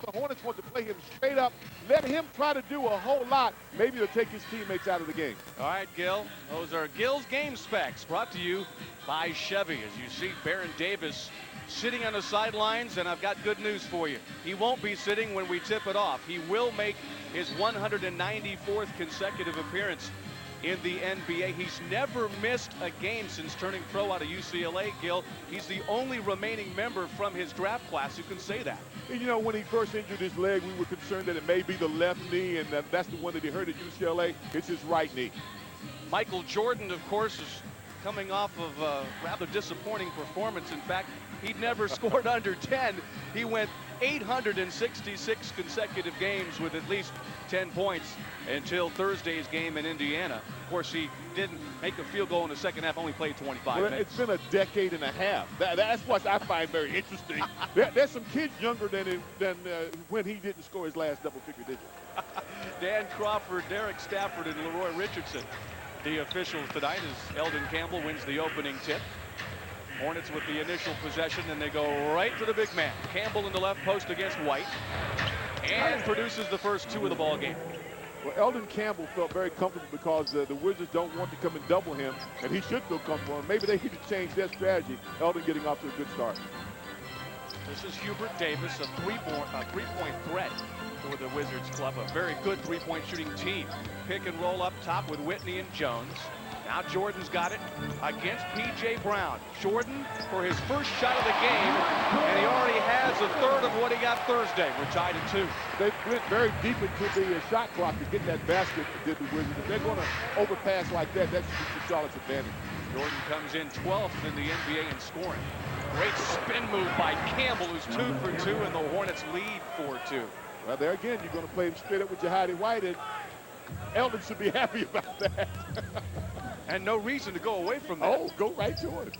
the Hornets want to play him straight up, let him try to do a whole lot. Maybe he'll take his teammates out of the game. All right, Gil. Those are Gil's game specs brought to you by Chevy. As you see, Baron Davis sitting on the sidelines, and I've got good news for you. He won't be sitting when we tip it off. He will make his 194th consecutive appearance in the NBA. He's never missed a game since turning pro out of UCLA, Gil. He's the only remaining member from his draft class who can say that. And you know, when he first injured his leg, we were concerned that it may be the left knee, and that's the one that he hurt at UCLA. It's his right knee. Michael Jordan, of course, is coming off of a rather disappointing performance. In fact, he'd never scored under 10. He went 866 consecutive games with at least 10 points until Thursday's game in Indiana. Of course, he didn't make a field goal in the second half, only played 25 minutes. It's been a decade and a half. That's what I find very interesting. There's some kids younger than when he didn't score his last double-figure digit. Dan Crawford, Derek Stafford, and Leroy Richardson, the officials tonight, as Eldon Campbell wins the opening tip. Hornets with the initial possession, and they go right to the big man. Campbell in the left post against White, and produces the first two of the ball game. Well, Eldon Campbell felt very comfortable because the Wizards don't want to come and double him, and he should feel comfortable. And maybe they need to change their strategy. Eldon getting off to a good start. This is Hubert Davis, a three-point threat for the Wizards club. A very good three-point shooting team. Pick and roll up top with Whitney and Jones. Now Jordan's got it against P.J. Brown. Jordan for his first shot of the game, and he already has a third of what he got Thursday. We're tied at 2. They went very deep into the shot clock to get that basket, did the Wizards. If they're going to overpass like that, that's the Charlotte's advantage. Jordan comes in 12th in the NBA in scoring. Great spin move by Campbell, who's 2 for 2, and the Hornets lead 4-2. Well, there again, you're going to play him straight up with your Heidi White, and Eldon should be happy about that. And no reason to go away from that. Oh, go right to it.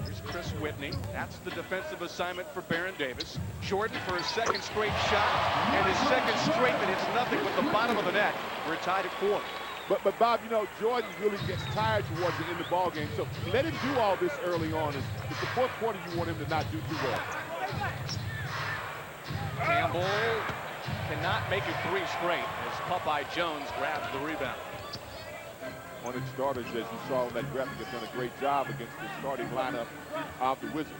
Here's Chris Whitney. That's the defensive assignment for Baron Davis. Jordan for his second straight shot, and his second straight that hits nothing with the bottom of the net. We're tied at 4. But Bob, you know, Jordan really gets tired towards the end of the ball game, so let him do all this early on. It's the fourth quarter you want him to not do too well. Campbell cannot make it 3 straight as Popeye Jones grabs the rebound. One of the starters, as you saw in that graphic, has done a great job against the starting lineup of the Wizards.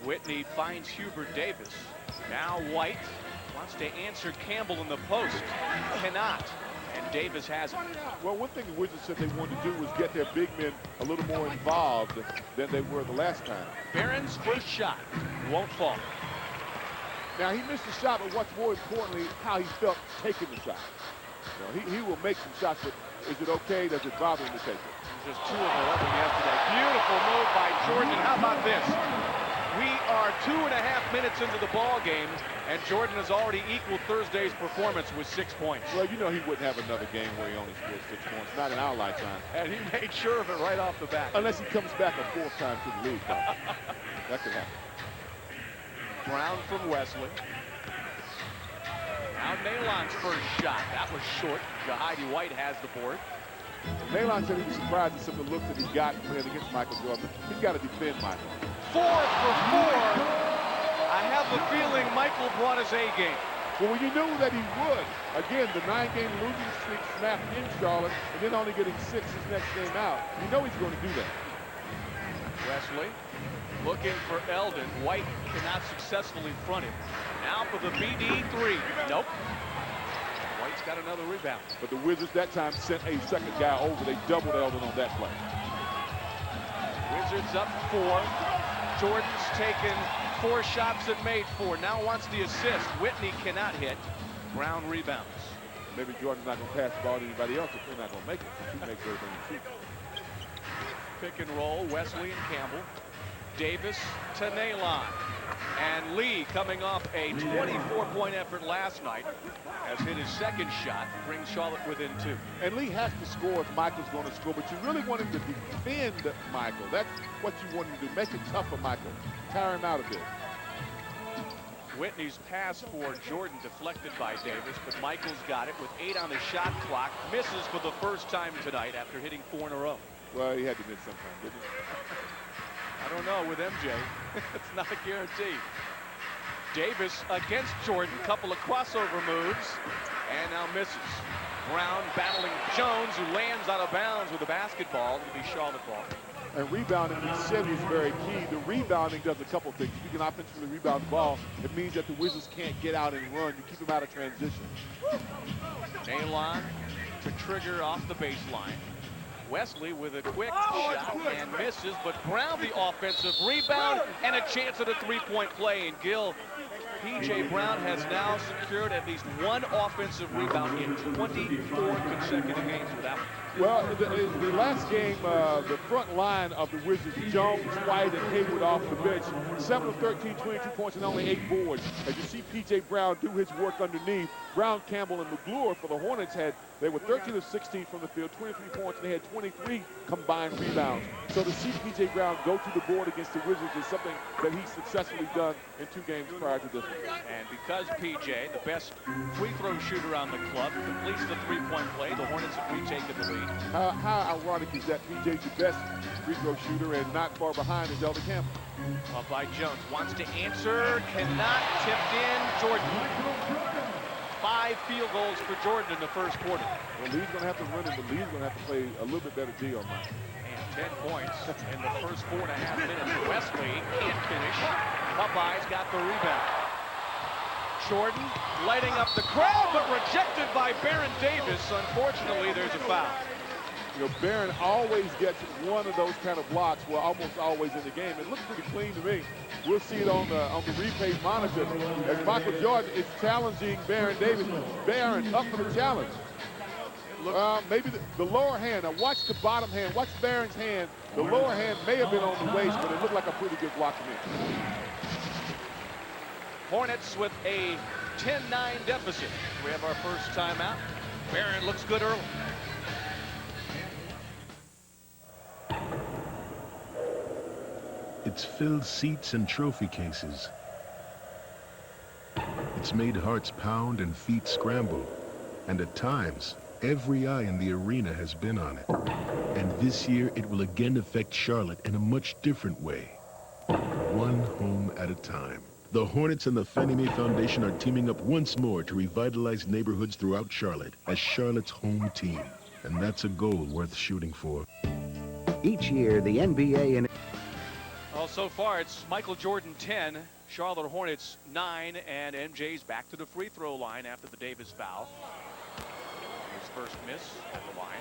Whitney finds Hubert Davis. Now White wants to answer Campbell in the post. Cannot. And Davis has it. Well, one thing the Wizards said they wanted to do was get their big men a little more involved than they were the last time. Barron's first shot won't fall. Now, he missed the shot, but what's more importantly, how he felt taking the shot. You know, he will make some shots, but is it okay? Does it bother him to take it? Just 2 of 11 yesterday. Beautiful move by Jordan. How about this? We are 2.5 minutes into the ball game, and Jordan has already equaled Thursday's performance with 6 points. Well, you know he wouldn't have another game where he only scored 6 points, not in our lifetime. And he made sure of it right off the bat. Unless he comes back a 4th time to the league. That could happen. Brown from Wesley. Now Nalon's first shot. That was short. Heidi White has the board. Nalon said he was surprised at some of the looks that he got playing against Michael Jordan. He's got to defend Michael. 4 for 4. I have a feeling Michael brought his A game. Well, you knew that he would. Again, the 9-game losing streak snapped in Charlotte, and then only getting 6 his next game out. You know he's going to do that. Wesley looking for Eldon. White cannot successfully front him. Now for the BD 3. Nope. White's got another rebound. But the Wizards that time sent a second guy over. They doubled Eldon on that play. Wizards up 4. Jordan's taken 4 shots and made 4. Now wants the assist. Whitney cannot hit. Brown rebounds. Maybe Jordan's not going to pass the ball to anybody else if they're not going to make it. He makes everything he shoots. Pick and roll, Wesley and Campbell. Davis to Nalon. And Lee, coming off a 24-point effort last night, has hit his second shot, brings Charlotte within 2. And Lee has to score if Michael's going to score, but you really want him to defend Michael. That's what you want him to do. Make it tough for Michael. Tire him out a bit. Whitney's pass for Jordan deflected by Davis, but Michael's got it with 8 on the shot clock. Misses for the first time tonight after hitting 4 in a row. Well, he had to miss sometime, didn't he? I don't know with MJ. It's not a guarantee. Davis against Jordan. Couple of crossover moves. And now misses. Brown battling Jones, who lands out of bounds with a basketball. It'll be Charlotte ball. And rebounding, we said, is very key. The rebounding does a couple things. If you can offensively rebound the ball, it means that the Wizards can't get out and run. You keep them out of transition. Nailon to trigger off the baseline. Wesley with a quick shot and misses, but Brown the offensive rebound and a chance at a three-point play. And Gil, P.J. Brown has now secured at least one offensive rebound in 24 consecutive games with that one. Well, the last game, the front line of the Wizards, Jones, White, and Hayward off the bench, 7 of 13, 22 points, and only 8 boards. As you see P.J. Brown do his work underneath, Brown, Campbell, and McGlure for the Hornets they were 13 of 16 from the field, 23 points, and they had 23 combined rebounds. So to see P.J. Brown go to the board against the Wizards is something that he's successfully done in 2 games prior to this one. And because P.J., the best free throw shooter on the club, completes the three-point play, the Hornets have retaken the lead. How ironic is that P.J.'s the best free throw shooter, and not far behind is Elder Campbell. Up by Jones, wants to answer, cannot, tipped in, Jordan. 5 field goals for Jordan in the first quarter. Well, Lee's going to have to run, and the Lee's going to have to play a little bit better D on Mike. And 10 points in the first 4.5 minutes. Wesley can't finish. Popeye's got the rebound. Jordan lighting up the crowd, but rejected by Baron Davis. Unfortunately, there's a foul. You know, Barron always gets one of those kind of blocks. Well, almost always in the game. It looks pretty clean to me. We'll see it on the replay monitor as Michael Jordan is challenging Baron Davis. Barron up for the challenge. Maybe the lower hand. Now watch the bottom hand. Watch Barron's hand. The lower hand may have been on the waist, but it looked like a pretty good block to me. Hornets with a 10-9 deficit. We have our first timeout. Barron looks good early. It's filled seats and trophy cases. It's made hearts pound and feet scramble. And at times, every eye in the arena has been on it. And this year, it will again affect Charlotte in a much different way. One home at a time. The Hornets and the Fannie Mae Foundation are teaming up once more to revitalize neighborhoods throughout Charlotte as Charlotte's home team. And that's a goal worth shooting for. Each year, the NBA and... Well, so far, it's Michael Jordan 10, Charlotte Hornets 9, and MJ's back to the free throw line after the Davis foul. His first miss at the line.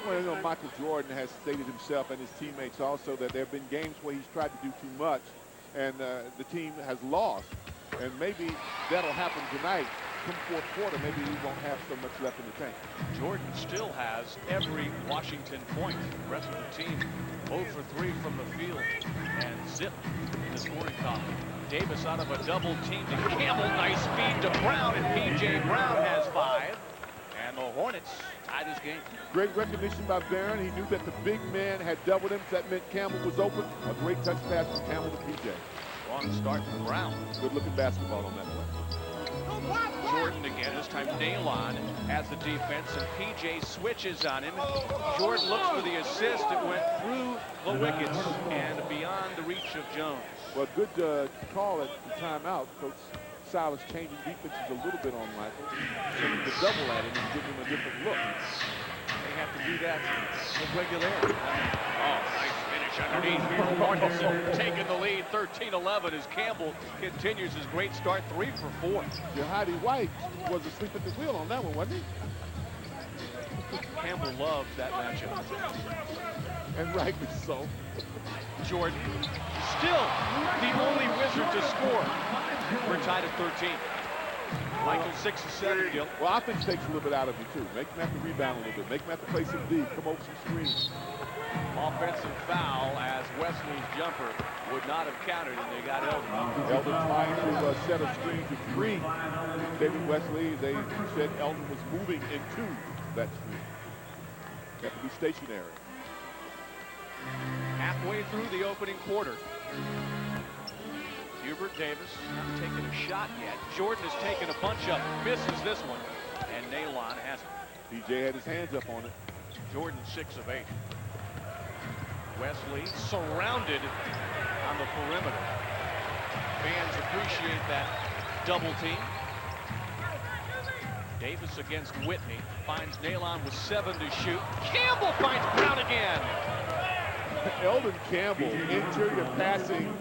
Well, you know, Michael Jordan has stated himself and his teammates also that there have been games where he's tried to do too much, and the team has lost. And maybe that'll happen tonight. Come fourth quarter, maybe he won't have so much left in the tank. Jordan still has every Washington point. The rest of the team 0 for 3 from the field and zip in the scoring column. Davis out of a double team to Campbell. Nice feed to Brown, and P.J. Brown has 5. And the Hornets tied his game. Great recognition by Barron. He knew that the big man had doubled him, so that meant Campbell was open. A great touch pass from Campbell to P.J. Long start to Brown. Good looking basketball on that play. Jordan again, this time Nailon has the defense, and P.J. switches on him. Jordan looks for the assist. It went through the wickets and beyond the reach of Jones. Well, good call at the timeout. Coach Silas changing defenses a little bit on Michael. Sending the double at him and giving him a different look. They have to do that with regularity. Oh, nice finish underneath. Hornets taking the lead 13-11 as Campbell continues his great start, 3 for 4. Jahadi White was asleep at the wheel on that one, wasn't he? Campbell loves that matchup. And rightly so. Jordan, still the only Wizard to score. We're tied at 13. Michael 6 of 7, Gil. Well, offense takes a little bit out of you, too. Make them have to rebound a little bit. Make them have to play some D. Come over some screens. Offensive foul as Wesley's jumper would not have counted, and they got Eldon. Eldon trying to set a screen to free David Wesley. They said Eldon was moving into that screen. Have to be stationary. Halfway through the opening quarter. Hubert Davis not taking a shot yet. Jordan has taken a bunch up, misses this one, and Nailon has it. PJ had his hands up on it. Jordan 6 of 8. Wesley surrounded on the perimeter. Fans appreciate that double team. Davis against Whitney. Finds Nalon with 7 to shoot. Campbell finds Brown again. Eldon Campbell, interior passing,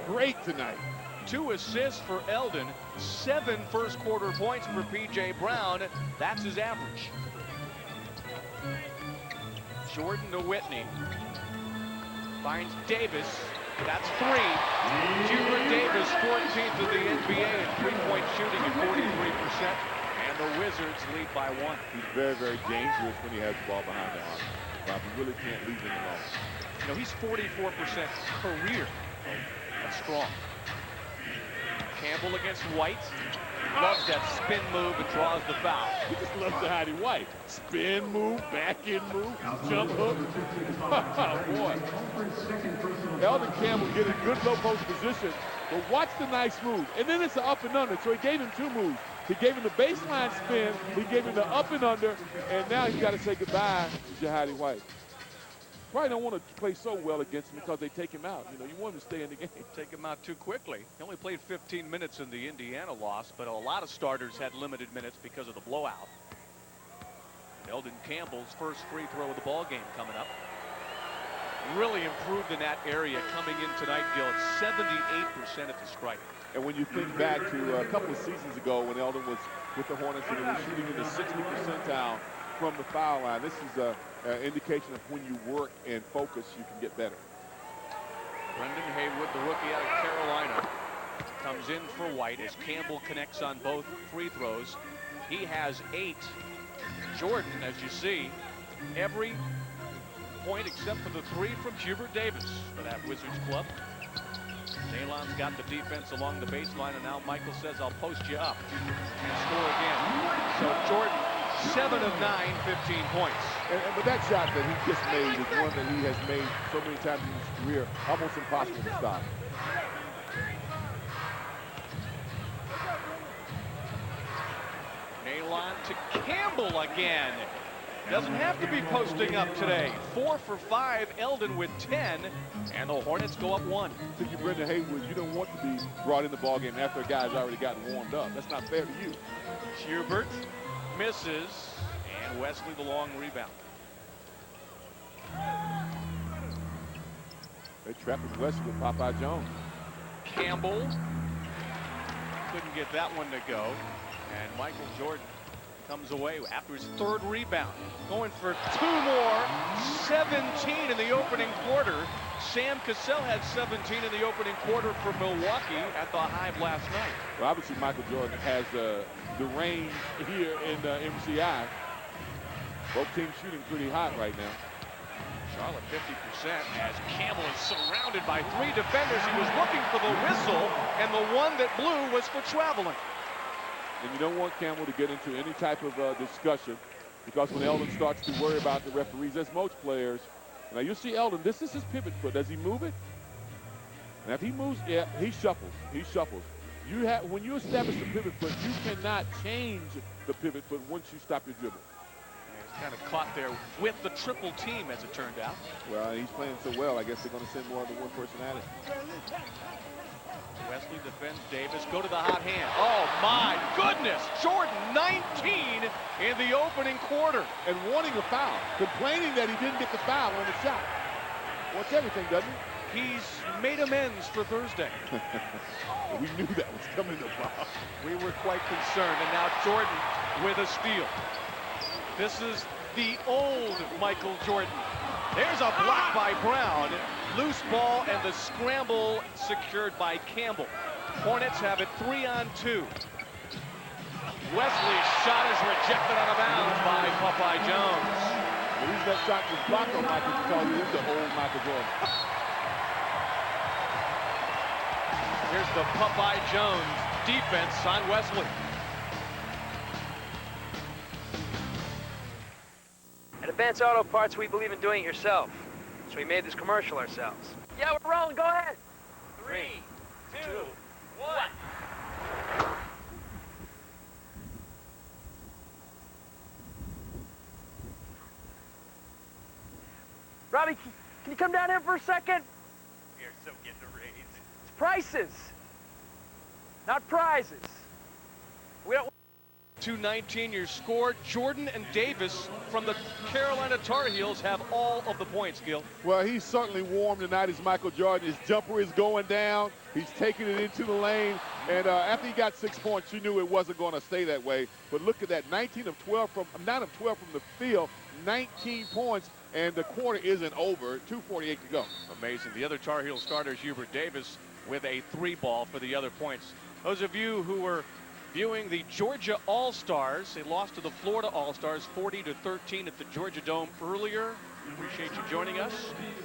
great tonight. 2 assists for Eldon. 7 first quarter points for P.J. Brown. That's his average. Jordan to Whitney. Finds Davis. That's 3. Hubert Davis, 14th of the NBA in three-point shooting at 43%. And the Wizards lead by 1. He's very, very dangerous when he has the ball behind the arm. Bob, you really can't leave him alone. You know, he's 44% career. That's strong. Campbell against White. Loves that spin move and draws the foul. He just loves the Heidi White. Spin move, back end move, jump hook. Boy. Eldon Campbell getting good low post position, but watch the nice move. And then it's an up and under, so he gave him 2 moves. He gave him the baseline spin, he gave him the up and under, and now he's got to say goodbye to Heidi White. Probably don't want to play so well against him because they take him out. You know, you want him to stay in the game. Take him out too quickly. He only played 15 minutes in the Indiana loss, but a lot of starters had limited minutes because of the blowout. And Eldon Campbell's first free throw of the ball game coming up. Really improved in that area coming in tonight, Gil. It's 78% at the stripe. And when you think back to a couple of seasons ago when Eldon was with the Hornets and he was shooting in the 60th percentile from the foul line, this is an indication of when you work and focus, you can get better. Brendan Haywood, the rookie out of Carolina, comes in for White as Campbell connects on both free throws. He has 8. Jordan, as you see, every point except for the 3 from Hubert Davis for that Wizards club. Nalon's got the defense along the baseline, and now Michael says, I'll post you up and score again. So Jordan, 7 of 9, 15 points. But that shot that he just made is one that he has made so many times in his career, almost impossible to stop. Nalon to Campbell again. Doesn't have to be posting up today. 4 for 5, Eldon with 10, and the Hornets go up 1. To you, Brendan Haywood, you don't want to be brought in the ballgame after a guy's already gotten warmed up. That's not fair to you. Hubert misses, and Wesley the long rebound. They trapped Wesley with Popeye Jones. Campbell couldn't get that one to go, and Michael Jordan comes away after his 3rd rebound. Going for 2 more, 17 in the opening quarter. Sam Cassell had 17 in the opening quarter for Milwaukee at the Hive last night. Well, obviously Michael Jordan has the range here in MCI. Both teams shooting pretty hot right now. Charlotte 50% as Campbell is surrounded by 3 defenders. He was looking for the whistle, and the one that blew was for traveling. And you don't want Campbell to get into any type of discussion, because when Eldon starts to worry about the referees, as most players, now you see Eldon, this is his pivot foot. Does he move it? And if he moves, yeah, he shuffles. He shuffles. When you establish the pivot foot, you cannot change the pivot foot once you stop your dribble. He's kind of caught there with the triple team, as it turned out. Well, he's playing so well, I guess they're going to send more than one person at it. Wesley defends Davis. Go to the hot hand. Oh, my goodness. Jordan, 19 in the opening quarter. And wanting a foul. Complaining that he didn't get the foul on the shot. Wants everything, doesn't he? He's made amends for Thursday. We knew that was coming to Bob. We were quite concerned. And now Jordan with a steal. This is the old Michael Jordan. There's a block by Brown. Loose ball and the scramble secured by Campbell. Hornets have it 3-on-2. Wesley's shot is rejected out of bounds by Popeye Jones. The reason that shot was blocked on Michael because he is the old Michael Jordan. Here's the Popeye Jones defense on Wesley. At Advanced Auto Parts, we believe in doing it yourself. So we made this commercial ourselves. Yeah, we're rolling. Go ahead. 3, 2, 1. Robbie, can you come down here for a second? We are so getting a raise. It's prices, not prizes. We don't. 219 your score. Jordan and Davis from the Carolina Tar Heels have all of the points, Gil. Well, he's certainly warm tonight as Michael Jordan. His jumper is going down. He's taking it into the lane. And after he got 6 points, you knew it wasn't going to stay that way. But look at that, 9 of 12 from the field, 19 points, and the quarter isn't over. 2:48 to go. Amazing. The other Tar Heel starters, Hubert Davis, with a 3-ball for the other points. Those of you who were viewing the Georgia All-Stars, they lost to the Florida All-Stars 40-13 at the Georgia Dome earlier. Appreciate you joining us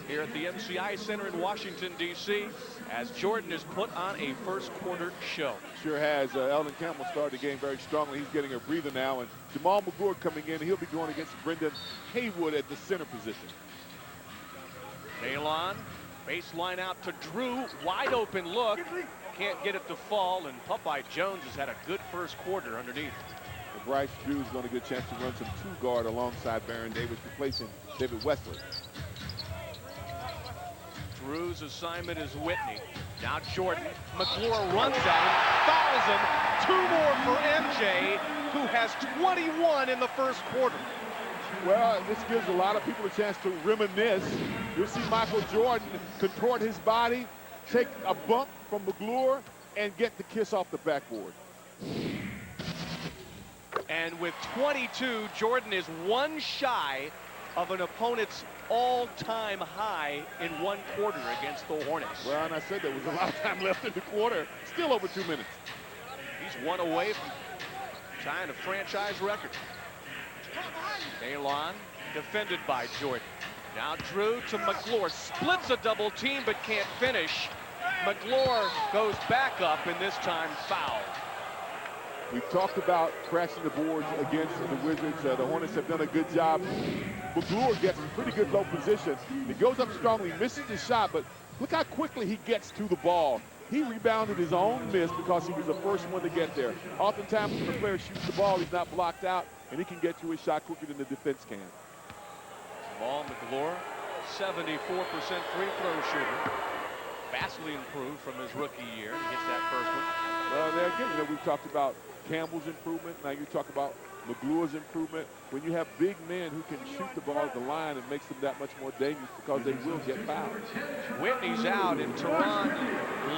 here at the MCI Center in Washington, D.C. as Jordan has put on a first quarter show. Sure has. Eldon Campbell started the game very strongly. He's getting a breather now. And Jamal McGlure coming in. He'll be going against Brendan Haywood at the center position. Nalon, baseline out to Drew. Wide open look. Can't get it to fall. And Popeye Jones has had a good first quarter underneath. And Bryce Drew is going to get a chance to run some two-guard alongside Baron Davis, replacing David Wesley. Drew's assignment is Whitney. Now Jordan. McClure runs at him, fouls him. 2 more for MJ, who has 21 in the first quarter. Well, this gives a lot of people a chance to reminisce. You'll see Michael Jordan contort his body, take a bump from McClure, and get the kiss off the backboard. And with 22, Jordan is 1 shy of an opponent's all-time high in 1 quarter against the Hornets. Well, and I said there was a lot of time left in the quarter. Still over 2 minutes. He's 1 away from tying a franchise record. Nalon defended by Jordan. Now Drew to McClure. Splits a double team but can't finish. McClure goes back up and this time fouled. We talked about crashing the boards against the Wizards. The Hornets have done a good job. McClure gets in pretty good low position. He goes up strongly, misses the shot, but look how quickly he gets to the ball. He rebounded his own miss because he was the first one to get there. Oftentimes when the player shoots the ball, he's not blocked out, and he can get to his shot quicker than the defense can. Jamal McClure, 74% free throw shooter. Vastly improved from his rookie year. He gets that first one. Well, there again, we've talked about Campbell's improvement. Now you talk about McClure's improvement. When you have big men who can shoot the ball at the line, it makes them that much more dangerous because they will get fouled. Whitney's out and Teron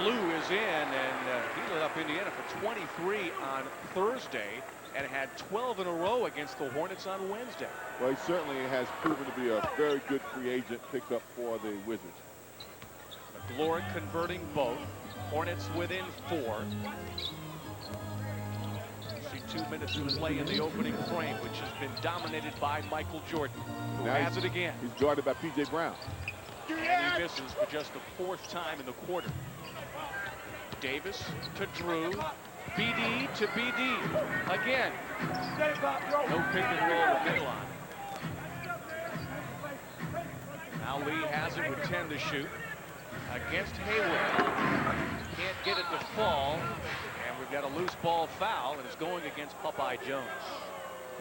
Lou is in, and he lit up Indiana for 23 on Thursday and had 12 in a row against the Hornets on Wednesday. Well, he certainly has proven to be a very good free agent pickup for the Wizards. McClure converting both. Hornets within 4. See 2 minutes of play in the opening frame, which has been dominated by Michael Jordan, who Now has it again. He's guarded by P.J. Brown. And he misses for just the 4th time in the quarter. Davis to Drew. BD to BD. Again. No pick and roll with Nalon. Now Lee has it with 10 to shoot. Against Haywood. Can't get it to fall. And we've got a loose ball foul, and it's going against Popeye Jones.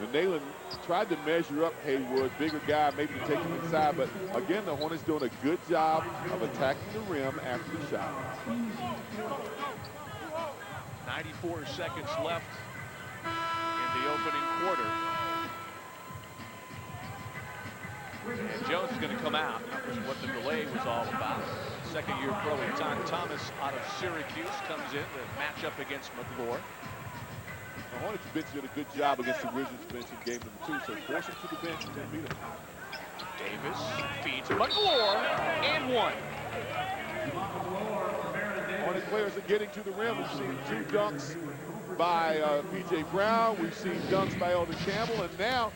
And Nalon tried to measure up Haywood, bigger guy, maybe to take him inside, but again, the Hornets doing a good job of attacking the rim after the shot. 94 seconds left in the opening quarter. And Jones is going to come out. That was what the delay was all about. Second-year pro Tom Thomas out of Syracuse comes in to match up against McClure. The Hornets bench did a good job against the Wizards bench in game number 2, so force him to the bench and then beat him. Davis feeds McClure and 1. Hornets players are getting to the rim. We've seen 2 dunks by P.J. Brown. We've seen dunks by Eldon Campbell, and now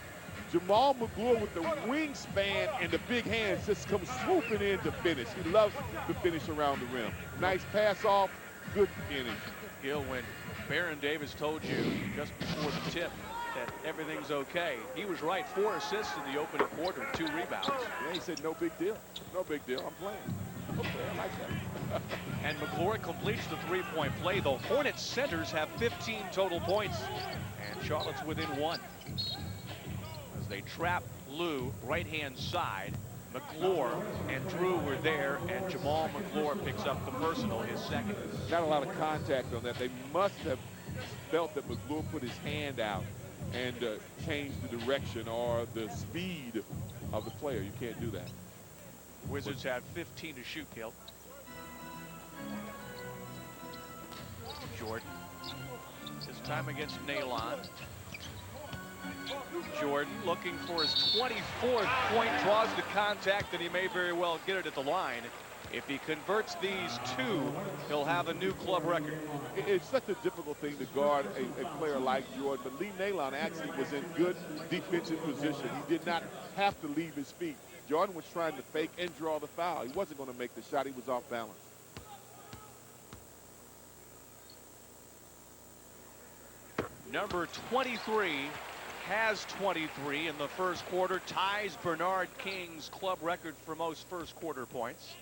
Jamal McClure with the wingspan and the big hands just comes swooping in to finish. He loves to finish around the rim. Nice pass off, good finish. Gil, when Baron Davis told you just before the tip that everything's okay, he was right. 4 assists in the opening quarter, 2 rebounds. Yeah, he said no big deal. No big deal. I'm playing. Okay, I like that. And McClure completes the 3-point play. The Hornets centers have 15 total points, and Charlotte's within 1. As they trap Lou right-hand side, McClure and Drew were there, and Jamal McClure picks up the personal, his 2nd. Not a lot of contact on that. They must have felt that McGlure put his hand out and changed the direction or the speed of the player. You can't do that. Wizards have 15 to shoot, Gil. Jordan. This time against Nalon. Jordan looking for his 24th point, draws the contact, and he may very well get it at the line. If he converts these two, he'll have a new club record. It's such a difficult thing to guard a player like Jordan, but Lee Nalon actually was in good defensive position. He did not have to leave his feet. Jordan was trying to fake and draw the foul. He wasn't going to make the shot. He was off balance. Number 23 has 23 in the first quarter, ties Bernard King's club record for most first quarter points,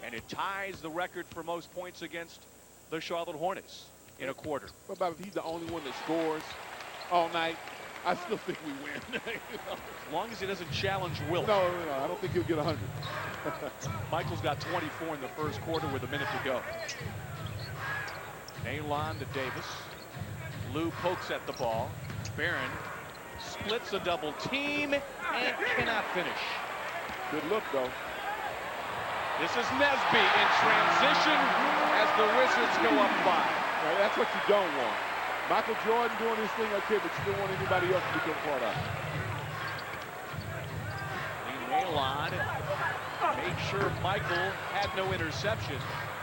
and it ties the record for most points against the Charlotte Hornets in a quarter. What about if he's the only one that scores all night? I still think we win. As long as he doesn't challenge Wilt. No, I don't think he'll get 100. Michael's got 24 in the first quarter with a minute to go. Nalon to Davis. Lou pokes at the ball. Barron splits a double team and cannot finish. Good look, though. This is Nesby in transition as the Wizards go up 5. Right, that's what you don't want. Michael Jordan doing his thing, okay, but you don't want anybody else to become part of it. Nalon made sure Michael had no interception.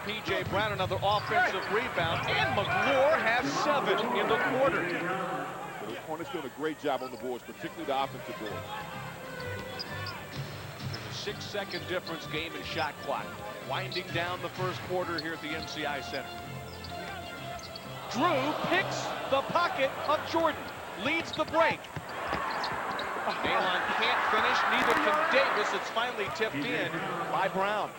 P.J. Brown another offensive rebound, and McGlure has 7 in the quarter. So the Hornets doing a great job on the boards, particularly the offensive boards. There's a 6-second difference, game and shot clock. Winding down the first quarter here at the MCI Center. Drew picks the pocket of Jordan, leads the break. Nalon can't finish, neither can Davis. It's finally tipped in by Brown.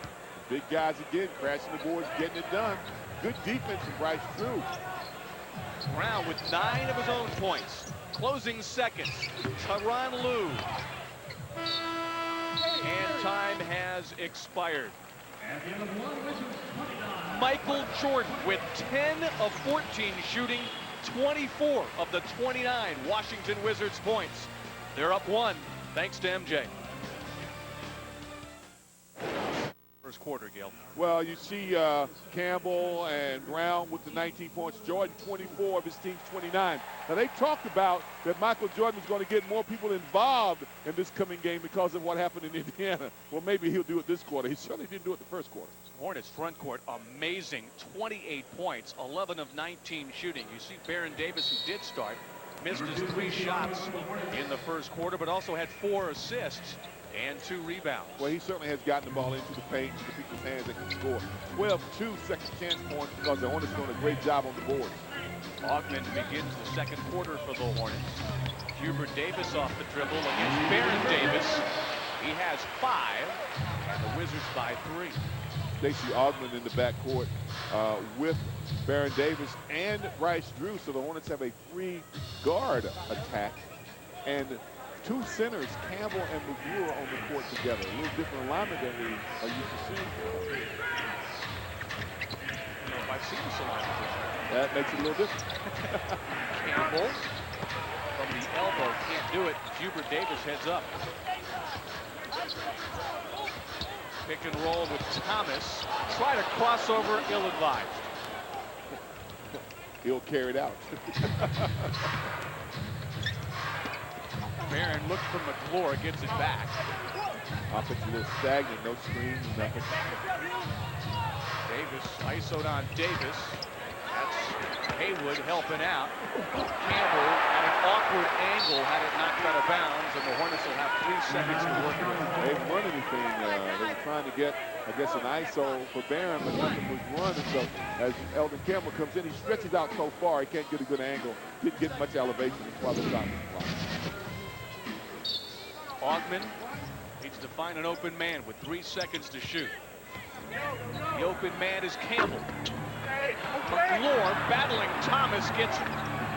Big guys again, crashing the boards, getting it done. Good defense from Bryce Drew. Brown with 9 of his own points. Closing seconds, Tyronn Lue. And time has expired. Michael Jordan with 10 of 14 shooting, 24 of the 29 Washington Wizards points. They're up 1 thanks to MJ. First quarter, Gil. Well, you see Campbell and Brown with the 19 points. Jordan, 24 of his team's 29. Now, they talked about that Michael Jordan was going to get more people involved in this coming game because of what happened in Indiana. Well, maybe he'll do it this quarter. He certainly didn't do it the first quarter. Hornets front court, amazing. 28 points, 11 of 19 shooting. You see Baron Davis, who did start, missed his 3 shots in the first quarter, but also had 4 assists and 2 rebounds. Well, he certainly has gotten the ball into the paint, to people's hands that can score. 12-2 second chance points because the Hornets doing a great job on the boards. Augman begins the second quarter for the Hornets. Hubert Davis off the dribble against Baron Davis. He has 5, and the Wizards by 3. Stacey Augman in the backcourt with Baron Davis and Bryce Drew. So the Hornets have a 3-guard attack. And 2 centers, Campbell and McGlure, on the court together. A little different alignment than we are used to seeing. I don't know if I've seen this alignment before. That makes it a little different. Campbell from the elbow can't do it. Hubert Davis heads up. Pick and roll with Thomas. Try to cross over, ill-advised. He'll carry it out. Barron looked for McGlure, gets it back. Offense a little stagnant, no screens, nothing. Davis isoed on Davis. That's Haywood helping out. Campbell at an awkward angle had it knocked out of bounds, and the Hornets will have 3 seconds to work with. They didn't run anything. They were trying to get, I guess, an ISO for Barron, but nothing was running. So as Eldon Campbell comes in, he stretches out so far, he can't get a good angle. Didn't get much elevation as far as the shot was blocked. Augman needs to find an open man with 3 seconds to shoot. The open man is Campbell. McGlure battling Thomas gets it.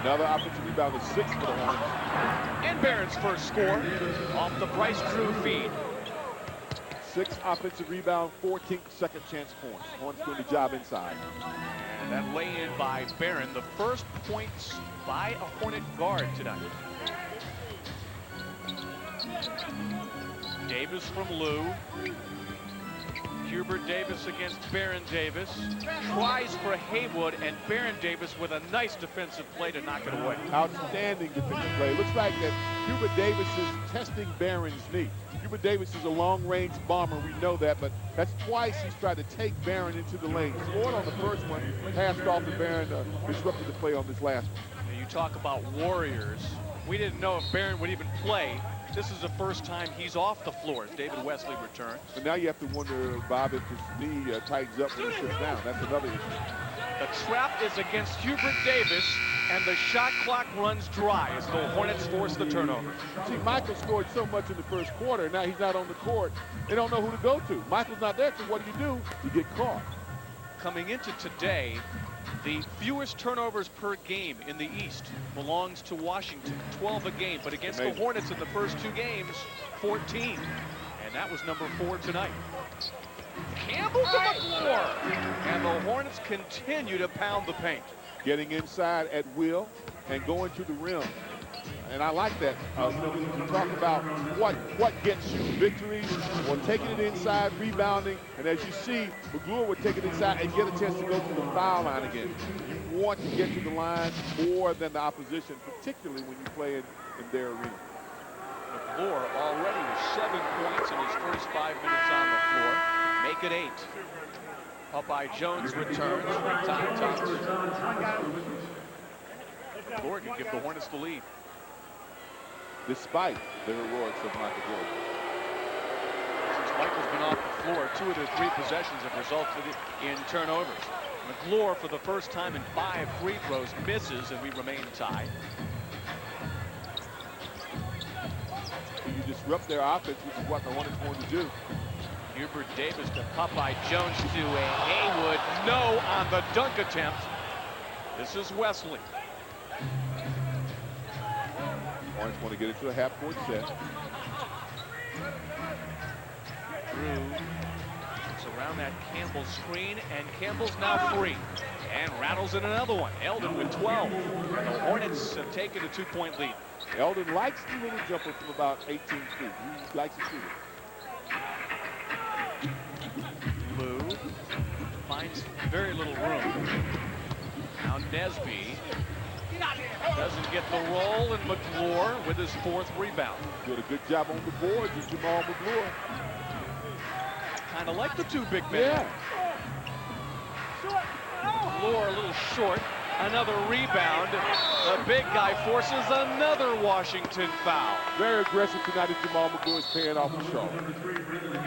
Another offensive rebound is 6 for the Hornets. And Barron's first score off the Bryce Drew feed. 6 offensive rebound, 14 second chance points. Hornets doing the job inside. And that lay-in by Barron, the first points by a Hornet guard tonight. Davis from Lou. Hubert Davis against Baron Davis. Tries for Haywood, and Baron Davis with a nice defensive play to knock it away. Outstanding defensive play. It looks like that Hubert Davis is testing Barron's knee. Hubert Davis is a long-range bomber. We know that, but that's twice he's tried to take Barron into the lane. Scored on the first one, passed off, and Barron disrupted the play on this last one. You talk about warriors. We didn't know if Barron would even play. This is the first time he's off the floor as David Wesley returns. And now you have to wonder, Bob, if his knee tightens up when he sits down. That's another issue. The trap is against Hubert Davis, and the shot clock runs dry as the Hornets force the turnover. See, Michael scored so much in the first quarter. Now he's not on the court. They don't know who to go to. Michael's not there, so what do? You get caught. Coming into today, the fewest turnovers per game in the East belongs to Washington, 12 a game. But against the Hornets in the first 2 games, 14. And that was number 4 tonight. Campbell to the floor. And the Hornets continue to pound the paint. Getting inside at will and going to the rim. And I like that. You talk about what gets you victories, or taking it inside, rebounding, and as you see, McGlure would take it inside and get a chance to go to the foul line again. You want to get to the line more than the opposition, particularly when you play in their arena. McGlure already with 7 points in his first 5 minutes on the floor. Make it 8. Popeye Jones returns from Tom Thompson. McGlure can give the Hornets the lead. Despite the heroics of Michael Jordan. Since Michael's been off the floor, 2 of their 3 possessions have resulted in turnovers. McGlure, for the first time in 5 free throws, misses, and we remain tied. You disrupt their offense, which is what the Hornets want to do. Hubert Davis to Popeye Jones to a Haywood. No on the dunk attempt. This is Wesley. Hornets want to get into a half-court set. Drew gets around that Campbell screen, and Campbell's now free. And rattles in another one. Eldon with 12. And the Hornets have taken a 2-point lead. Eldon likes the little jumper from about 18 feet. He likes to shoot it. Lou finds very little room. Now Nesby doesn't get the roll, and McGlure with his 4th rebound. Did a good job on the boards with Jamal McGlure. Kind of like the 2 big men. Yeah. McGlure a little short. Another rebound. The big guy forces another Washington foul. Very aggressive tonight as Jamal McGlure is paying off for Charlotte.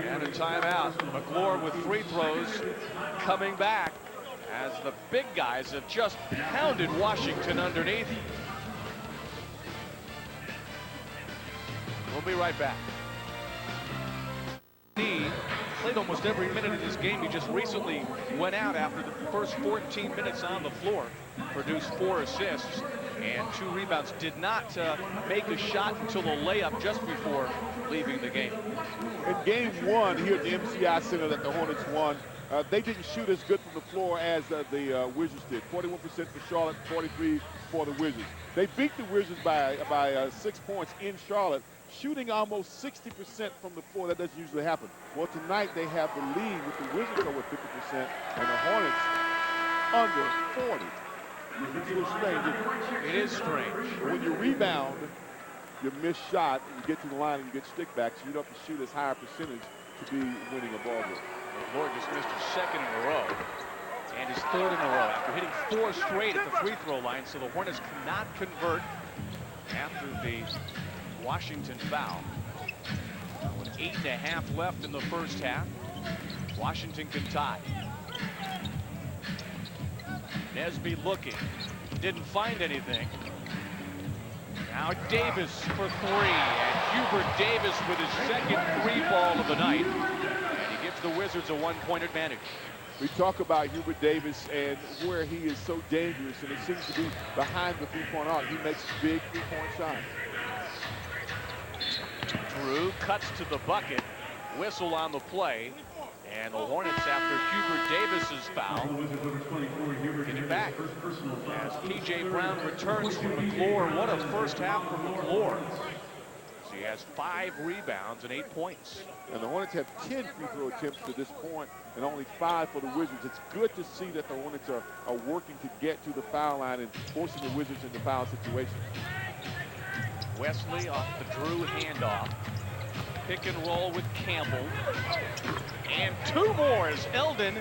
And a timeout. McGlure with free throws coming back as the big guys have just pounded Washington underneath. We'll be right back. He played almost every minute of this game. He just recently went out after the first 14 minutes on the floor. Produced 4 assists and 2 rebounds. Did not make a shot until the layup just before leaving the game. In game 1 here at the MCI Center that the Hornets won, they didn't shoot as good from the floor as the Wizards did. 41% for Charlotte, 43% for the Wizards. They beat the Wizards by 6 points in Charlotte, shooting almost 60% from the floor. That doesn't usually happen. Well, tonight they have the lead with the Wizards over 50% and the Hornets under 40. It's a little strange, isn't it? It is strange. But when you rebound, you miss shot, and you get to the line and you get stick back, so you don't have to shoot as high a percentage to be winning a ball game. McGlure just missed his 2nd in a row and his 3rd in a row after hitting 4 straight at the free throw line. So the Hornets cannot convert after the Washington foul. With 8.5 left in the first half, Washington can tie. Nesby looking, didn't find anything. Now Davis for 3, and Hubert Davis with his 2nd 3-ball of the night. And he gives the Wizards a 1-point advantage. We talk about Hubert Davis and where he is so dangerous, and it seems to be behind the three-point arc. He makes big three-point shots. Drew cuts to the bucket, Whistle on the play. And the Hornets, after Hubert Davis's foul, get it back. As P.J. Brown returns from McClure. What a first half for McClure. He has 5 rebounds and 8 points. And the Hornets have 10 free throw attempts to this point and only 5 for the Wizards. It's good to see that the Hornets are working to get to the foul line and forcing the Wizards into foul situations. Wesley off the Drew handoff. Pick and roll with Campbell. And 2 more as Eldon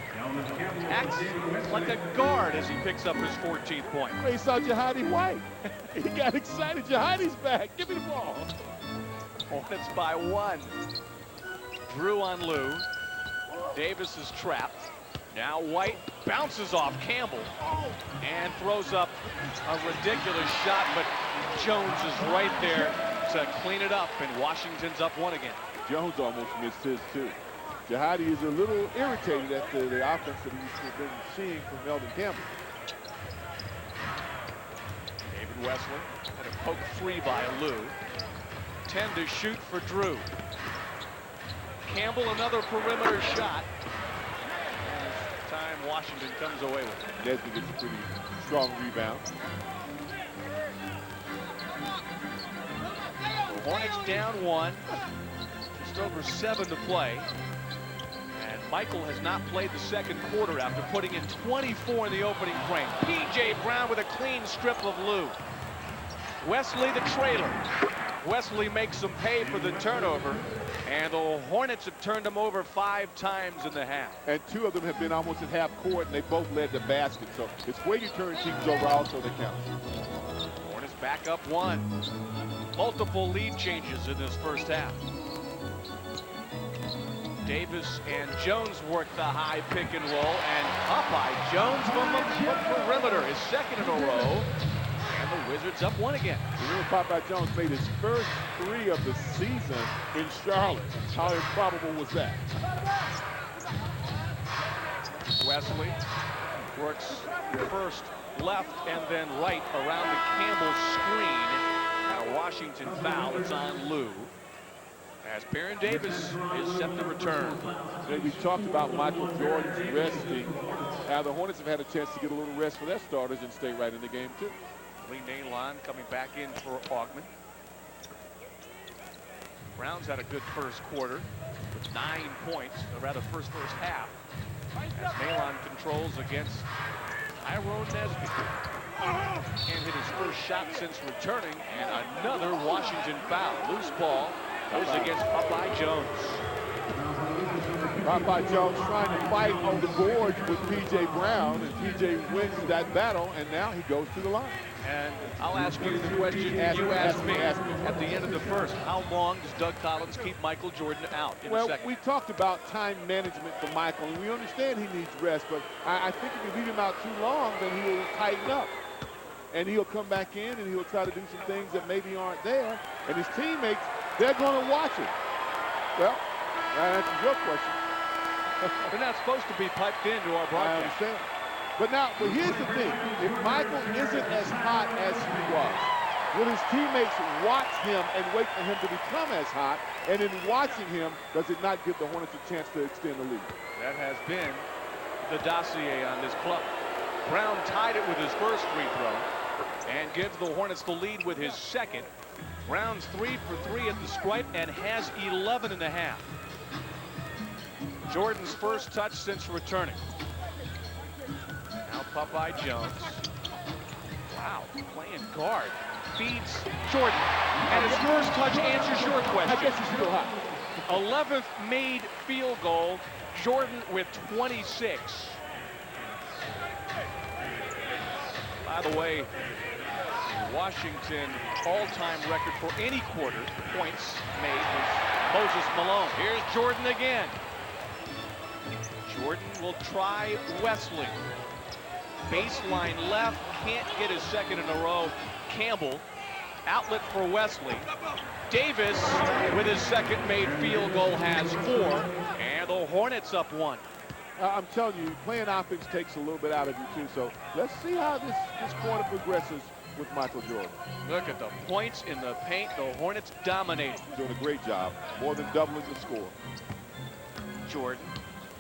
acts like a guard as he picks up his 14th point. He saw Jahadi White. He got excited. Jahadi's back. Give me the ball. Hornets by 1. Drew on Lou. Davis is trapped. Now White bounces off Campbell and throws up a ridiculous shot, but Jones is right there to clean it up, and Washington's up 1 again. Jones almost missed his too. Jahadi is a little irritated at the offense that he's been seeing from Eldon Campbell. David Wesley had a poke 3 by Lou. 10 to shoot for Drew. Campbell another perimeter shot. And this time Washington comes away with it. Nesby gets a pretty strong rebound. The Hornets down 1. Just over 7 to play. And Michael has not played the second quarter after putting in 24 in the opening frame. P.J. Brown with a clean strip of Lou. Wesley the trailer. Wesley makes them pay for the turnover, and the Hornets have turned them over 5 times in the half. And 2 of them have been almost at half court, and they both led the basket. So it's where you turn teams over also that counts. Hornets back up 1. Multiple lead changes in this first half. Davis and Jones work the high pick and roll, and Popeye Jones from the perimeter, his second in a row. And the Wizards up 1 again. Remember, Popeye Jones made his first 3 of the season in Charlotte. How improbable was that? Wesley works first left and then right around the Campbell screen. And a Washington foul is on Lou, as Baron Davis is set to return. We talked about Michael Jordan's resting. The Hornets have had a chance to get a little rest for their starters and stay right in the game, too. Lee Nalon coming back in for Augman. Brown's had a good first quarter with 9 points, or rather first half, as Nalon controls against Tyrone Nesby. And hit his first shot since returning, and another Washington foul. Loose ball goes against Popeye Jones. Popeye Jones trying to fight on the boards with P.J. Brown, and P.J. wins that battle, and now he goes to the line. And I'll ask you the question you asked me at the end of the first. How long does Doug Collins keep Michael Jordan out in the second? We talked about time management for Michael, and we understand he needs rest, but I think if you leave him out too long, then he'll tighten up. And he'll come back in, and he'll try to do some things that maybe aren't there. And his teammates, they're going to watch him. Well, that answers your question. They're not supposed to be piped into our broadcast. I understand. But here's the thing. If Michael isn't as hot as he was, will his teammates watch him and wait for him to become as hot? And in watching him, does it not give the Hornets a chance to extend the lead? That has been the dossier on this club. Brown tied it with his first free throw and gives the Hornets the lead with his second. Brown's 3 for 3 at the stripe and has 11 and a half. Jordan's first touch since returning. Now Popeye Jones. Wow, playing guard. Feeds Jordan. And his first touch answers your question. I guess he's still hot. 11th made field goal. Jordan with 26. By the way, Washington all-time record for any quarter points made was Moses Malone. Here's Jordan again. Jordan will try Wesley. Baseline left, can't get his second in a row. Campbell, outlet for Wesley. Davis, with his second made field goal, has 4. And the Hornets up 1. I'm telling you, playing offense takes a little bit out of you, too. So let's see how this quarter progresses with Michael Jordan. Look at the points in the paint. The Hornets dominating. Doing a great job, more than doubling the score. Jordan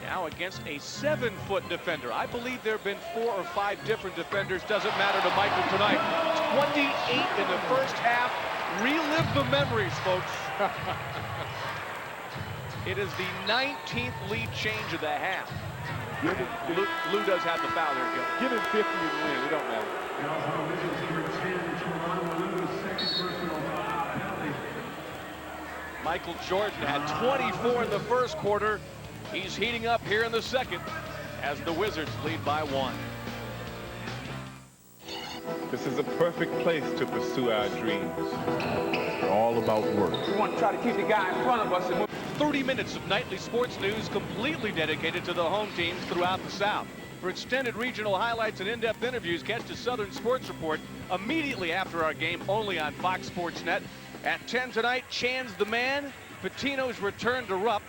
now against a 7-foot defender. I believe there have been 4 or 5 different defenders. Doesn't matter to Michael tonight. 28 in the first half. Relive the memories, folks. It is the 19th lead change of the half. Lou does have the foul there, Gil. Give him 50 and win. It don't matter. Michael Jordan had 24 in the first quarter. He's heating up here in the second as the Wizards lead by 1. This is a perfect place to pursue our dreams. We're all about work. We want to try to keep the guy in front of us. And 30 minutes of nightly sports news completely dedicated to the home teams throughout the South. For extended regional highlights and in-depth interviews, catch the Southern Sports Report immediately after our game only on Fox Sports Net. At 10 tonight, Chan's the Man, Patino's return to Rupp,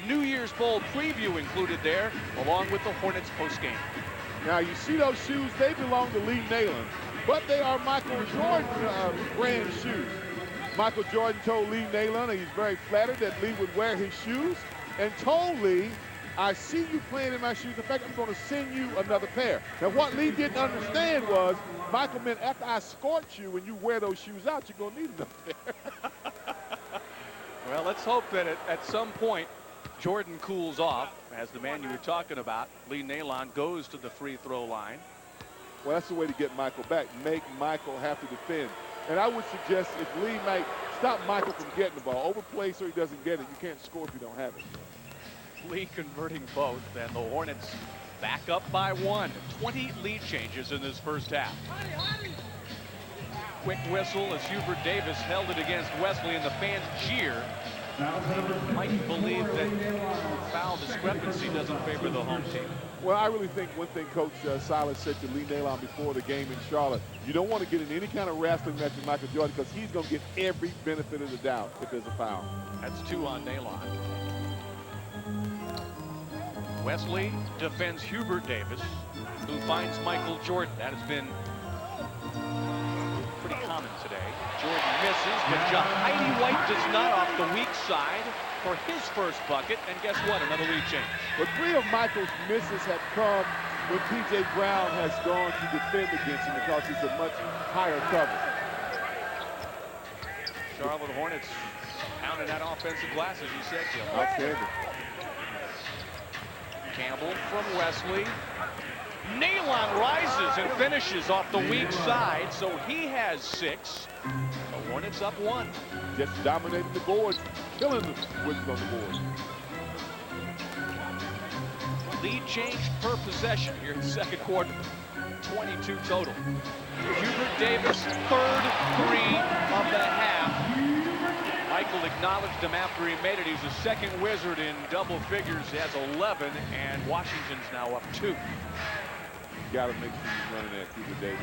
New Year's Bowl preview included there, along with the Hornets postgame. Now, you see those shoes, they belong to Lee Nayland, but they are Michael Jordan brand shoes. Michael Jordan told Lee Nayland he's very flattered that Lee would wear his shoes and told Lee, I see you playing in my shoes. In fact, I'm going to send you another pair. Now, what Lee didn't understand was, Michael meant after I scorch you and you wear those shoes out, you're going to need another pair. Well, let's hope that at some point, Jordan cools off, as the man you were talking about, Lee Nayland, goes to the free throw line. Well, that's the way to get Michael back. Make Michael have to defend. And I would suggest if Lee might stop Michael from getting the ball, overplay so he doesn't get it. You can't score if you don't have it. Lee converting both, and the Hornets back up by 1. 20 lead changes in this first half. Quick whistle as Hubert Davis held it against Wesley, and the fans cheer. Might believe that foul discrepancy doesn't favor the home team. Well, I really think one thing Coach Silas said to Lee Nayland before the game in Charlotte, you don't want to get in any kind of wrestling match with Michael Jordan because he's going to get every benefit of the doubt if there's a foul. That's 2 on Nayland. Wesley defends Hubert Davis, who finds Michael Jordan. That has been pretty common today. Jordan misses, but Heidi White does not off the weak side for his first bucket. And guess what? Another lead change. But 3 of Michael's misses have come when P.J. Brown has gone to defend against him because he's a much higher cover. Charlotte Hornets pounding that offensive glass, as you said, Gil. Outstanding. Campbell from Wesley. Nayland rises and finishes off the weak side, so he has 6. The Hornets up 1. Just dominating the boards, killing the Wizards on the board. Lead change per possession here in the second quarter. 22 total. Hubert Davis, 3rd 3 of the half. Michael acknowledged him after he made it. He's the second Wizard in double figures. He has 11, and Washington's now up 2. Got to make sure he's running that Hubert Davis.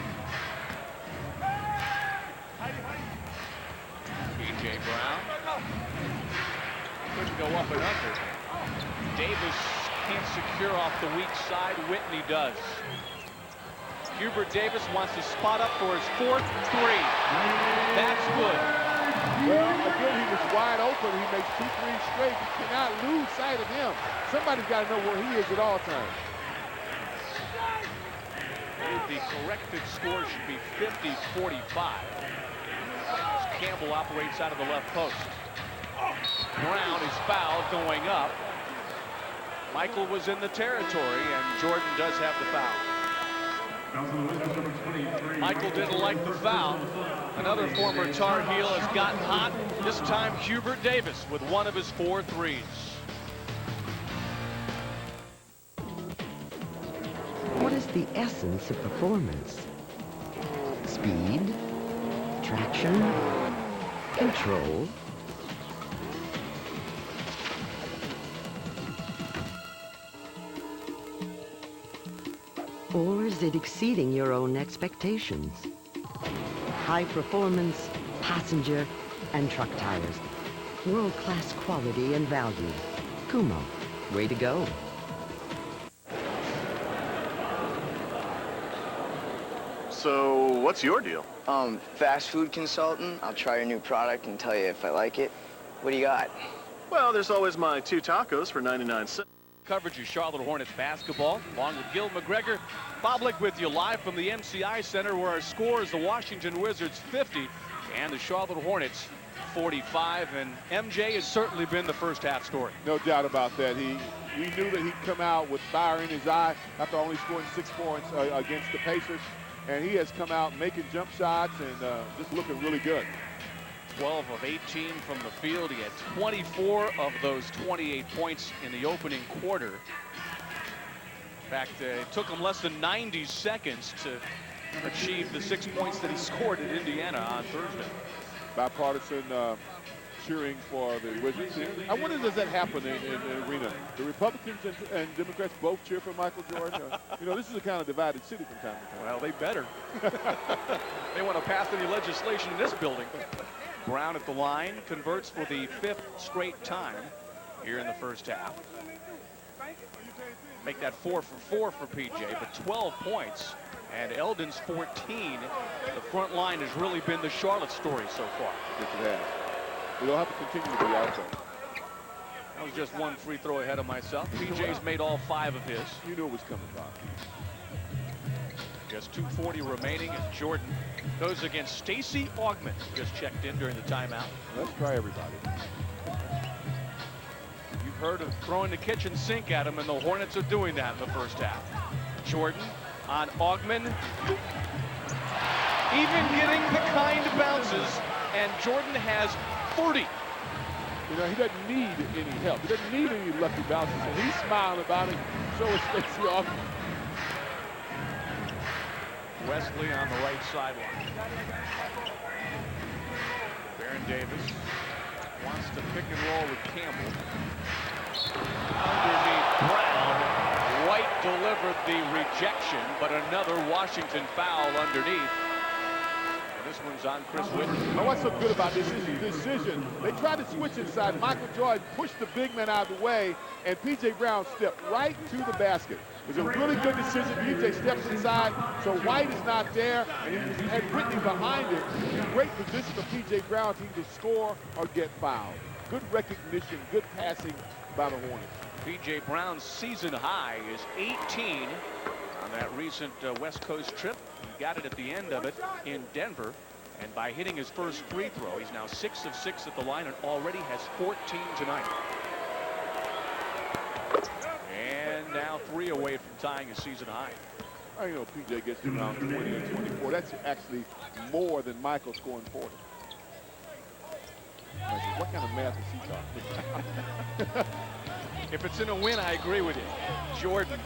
P.J. Brown couldn't go up and under. Davis can't secure off the weak side. Whitney does. Hubert Davis wants to spot up for his 4th 3. That's good. Well, again, he was wide open. He makes 2 threes straight. You cannot lose sight of him. Somebody's got to know where he is at all times. The corrected score should be 50-45. Campbell operates out of the left post. Brown is fouled going up. Michael was in the territory, and Jordan does have the foul. Michael didn't like the foul. Another former Tar Heel has gotten hot. This time Hubert Davis with one of his 4 threes. What is the essence of performance? Speed, traction, control. Or is it exceeding your own expectations? High performance, passenger, and truck tires. World-class quality and value. Kumo, way to go. So, what's your deal? Fast food consultant. I'll try your new product and tell you if I like it. What do you got? Well, there's always my 2 tacos for 99 cents. coverage of Charlotte Hornets basketball, along with Gil McGregor. Bob Lick with you live from the MCI Center, where our score is the Washington Wizards 50 and the Charlotte Hornets 45. And MJ has certainly been the first half story. No doubt about that. We knew that he'd come out with fire in his eye after only scoring 6 points against the Pacers. And he has come out making jump shots and just looking really good. 12 of 18 from the field. He had 24 of those 28 points in the opening quarter. In fact, it took him less than 90 seconds to achieve the 6 points that he scored at Indiana on Thursday. Bipartisan cheering for the Wizards. I wonder, does that happen in the arena? The Republicans and Democrats both cheer for Michael Jordan? You know, this is a kind of divided city from time to time. Well, they better. They want to pass any legislation in this building. Brown at the line, converts for the 5th straight time here in the first half. Make that 4 for 4 for PJ, but 12 points. And Eldon's 14. The front line has really been the Charlotte story so far. Yes, it has. We'll have to continue to be out there. I was just 1 free throw ahead of myself. PJ's made all 5 of his. You knew it was coming, Bob. Just 2:40 remaining as Jordan goes against Stacey Augmon, who just checked in during the timeout. Let's try everybody. You've heard of throwing the kitchen sink at him, and the Hornets are doing that in the first half. Jordan on Augmon. Even getting the kind bounces, and Jordan has 40. You know, he doesn't need any help. He doesn't need any lucky bounces, and he's smiling about it. So is Stacey Augmon. Wesley on the right sideline. Baron Davis wants to pick and roll with Campbell. Underneath Brown. White delivered the rejection, but another Washington foul underneath. And this one's on Chris Whitney. Now, what's so good about this is the decision. They tried to switch inside. Michael Jordan pushed the big man out of the way, and P.J. Brown stepped right to the basket. It was a really good decision. PJ steps inside, so White is not there, and he had Whitney behind him. Great position for P.J. Brown to either score or get fouled. Good recognition, good passing by the Hornets. P.J. Brown's season high is 18 on that recent West Coast trip. He got it at the end of it in Denver, and by hitting his first free throw, he's now 6 of 6 at the line and already has 14 tonight. And now 3 away from tying his season high. I know PJ gets to around 20 and 24. That's actually more than Michael scoring 40. What kind of math is he talking? If it's in a win, I agree with you. Jordan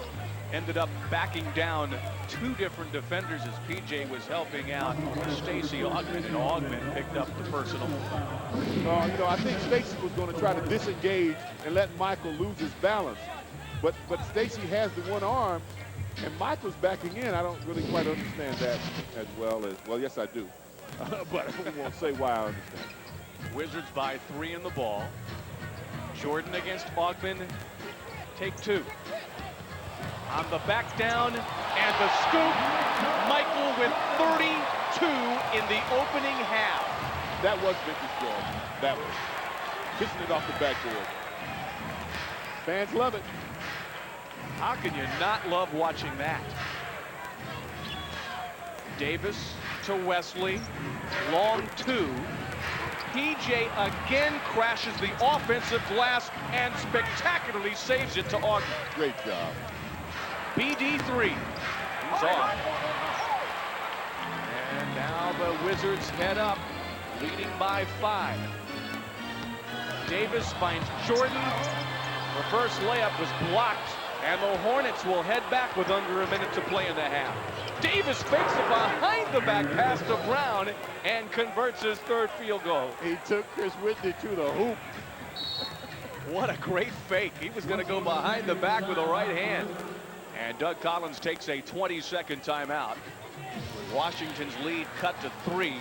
ended up backing down 2 different defenders as PJ was helping out Stacey Augmon, and Augmon picked up the personal. You know, I think Stacey was going to try to disengage and let Michael lose his balance. But Stacey has the one arm, and Michael's backing in. I don't really quite understand that as well. Yes, I do. But I won't say why I understand. Wizards by 3 in the ball. Jordan against Augmon. Take 2. On the back down, and the scoop. Michael with 32 in the opening half. That was vintage Jordan. That was. Kissing it off the backboard. Fans love it. How can you not love watching that? Davis to Wesley. Long 2. PJ again crashes the offensive glass and spectacularly saves it to Augmon. Great job. BD3. He's off. And now the Wizards head up, leading by 5. Davis finds Jordan. Reverse layup was blocked, and the Hornets will head back with under a minute to play in the half. Davis fakes a behind-the-back pass to Brown and converts his 3rd field goal. He took Chris Whitney to the hoop. What a great fake. He was going to go behind the back with a right hand. And Doug Collins takes a 20-second timeout. Washington's lead cut to 3. If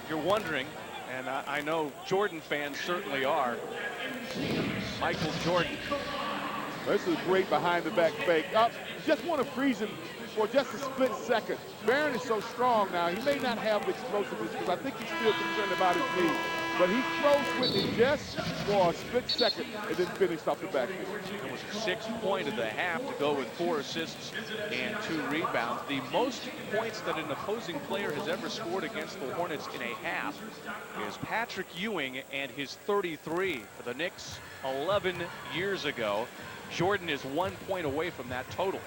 you're wondering, and I know Jordan fans certainly are, Michael Jordan. This is a great behind-the-back fake. Just want to freeze him for just a split second. Barron is so strong now. He may not have the explosiveness because I think he's still concerned about his knee. but he throws with it just for a split second and then finished off the backfield. It was a 6-point of the half to go with 4 assists and 2 rebounds. The most points that an opposing player has ever scored against the Hornets in a half is Patrick Ewing and his 33 for the Knicks 11 years ago. Jordan is 1 point away from that total.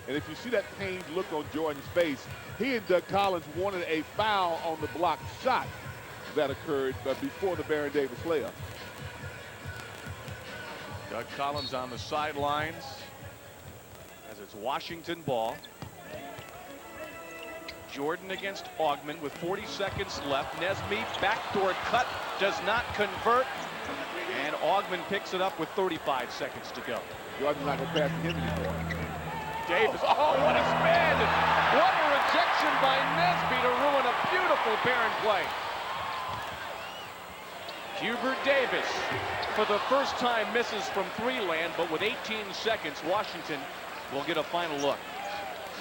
And if you see that pained look on Jordan's face, he and Doug Collins wanted a foul on the blocked shot that occurred before the Baron Davis layup. Doug Collins on the sidelines as it's Washington ball. Jordan against Augman with 40 seconds left. Nesmith backdoor cut, does not convert, and Augman picks it up with 35 seconds to go. Jordan's not going to pass to him anymore. Davis, oh, what a spin! What a rejection by Nesby to ruin a beautiful Baron play. Hubert Davis, for the first time, misses from 3 land, but with 18 seconds, Washington will get a final look.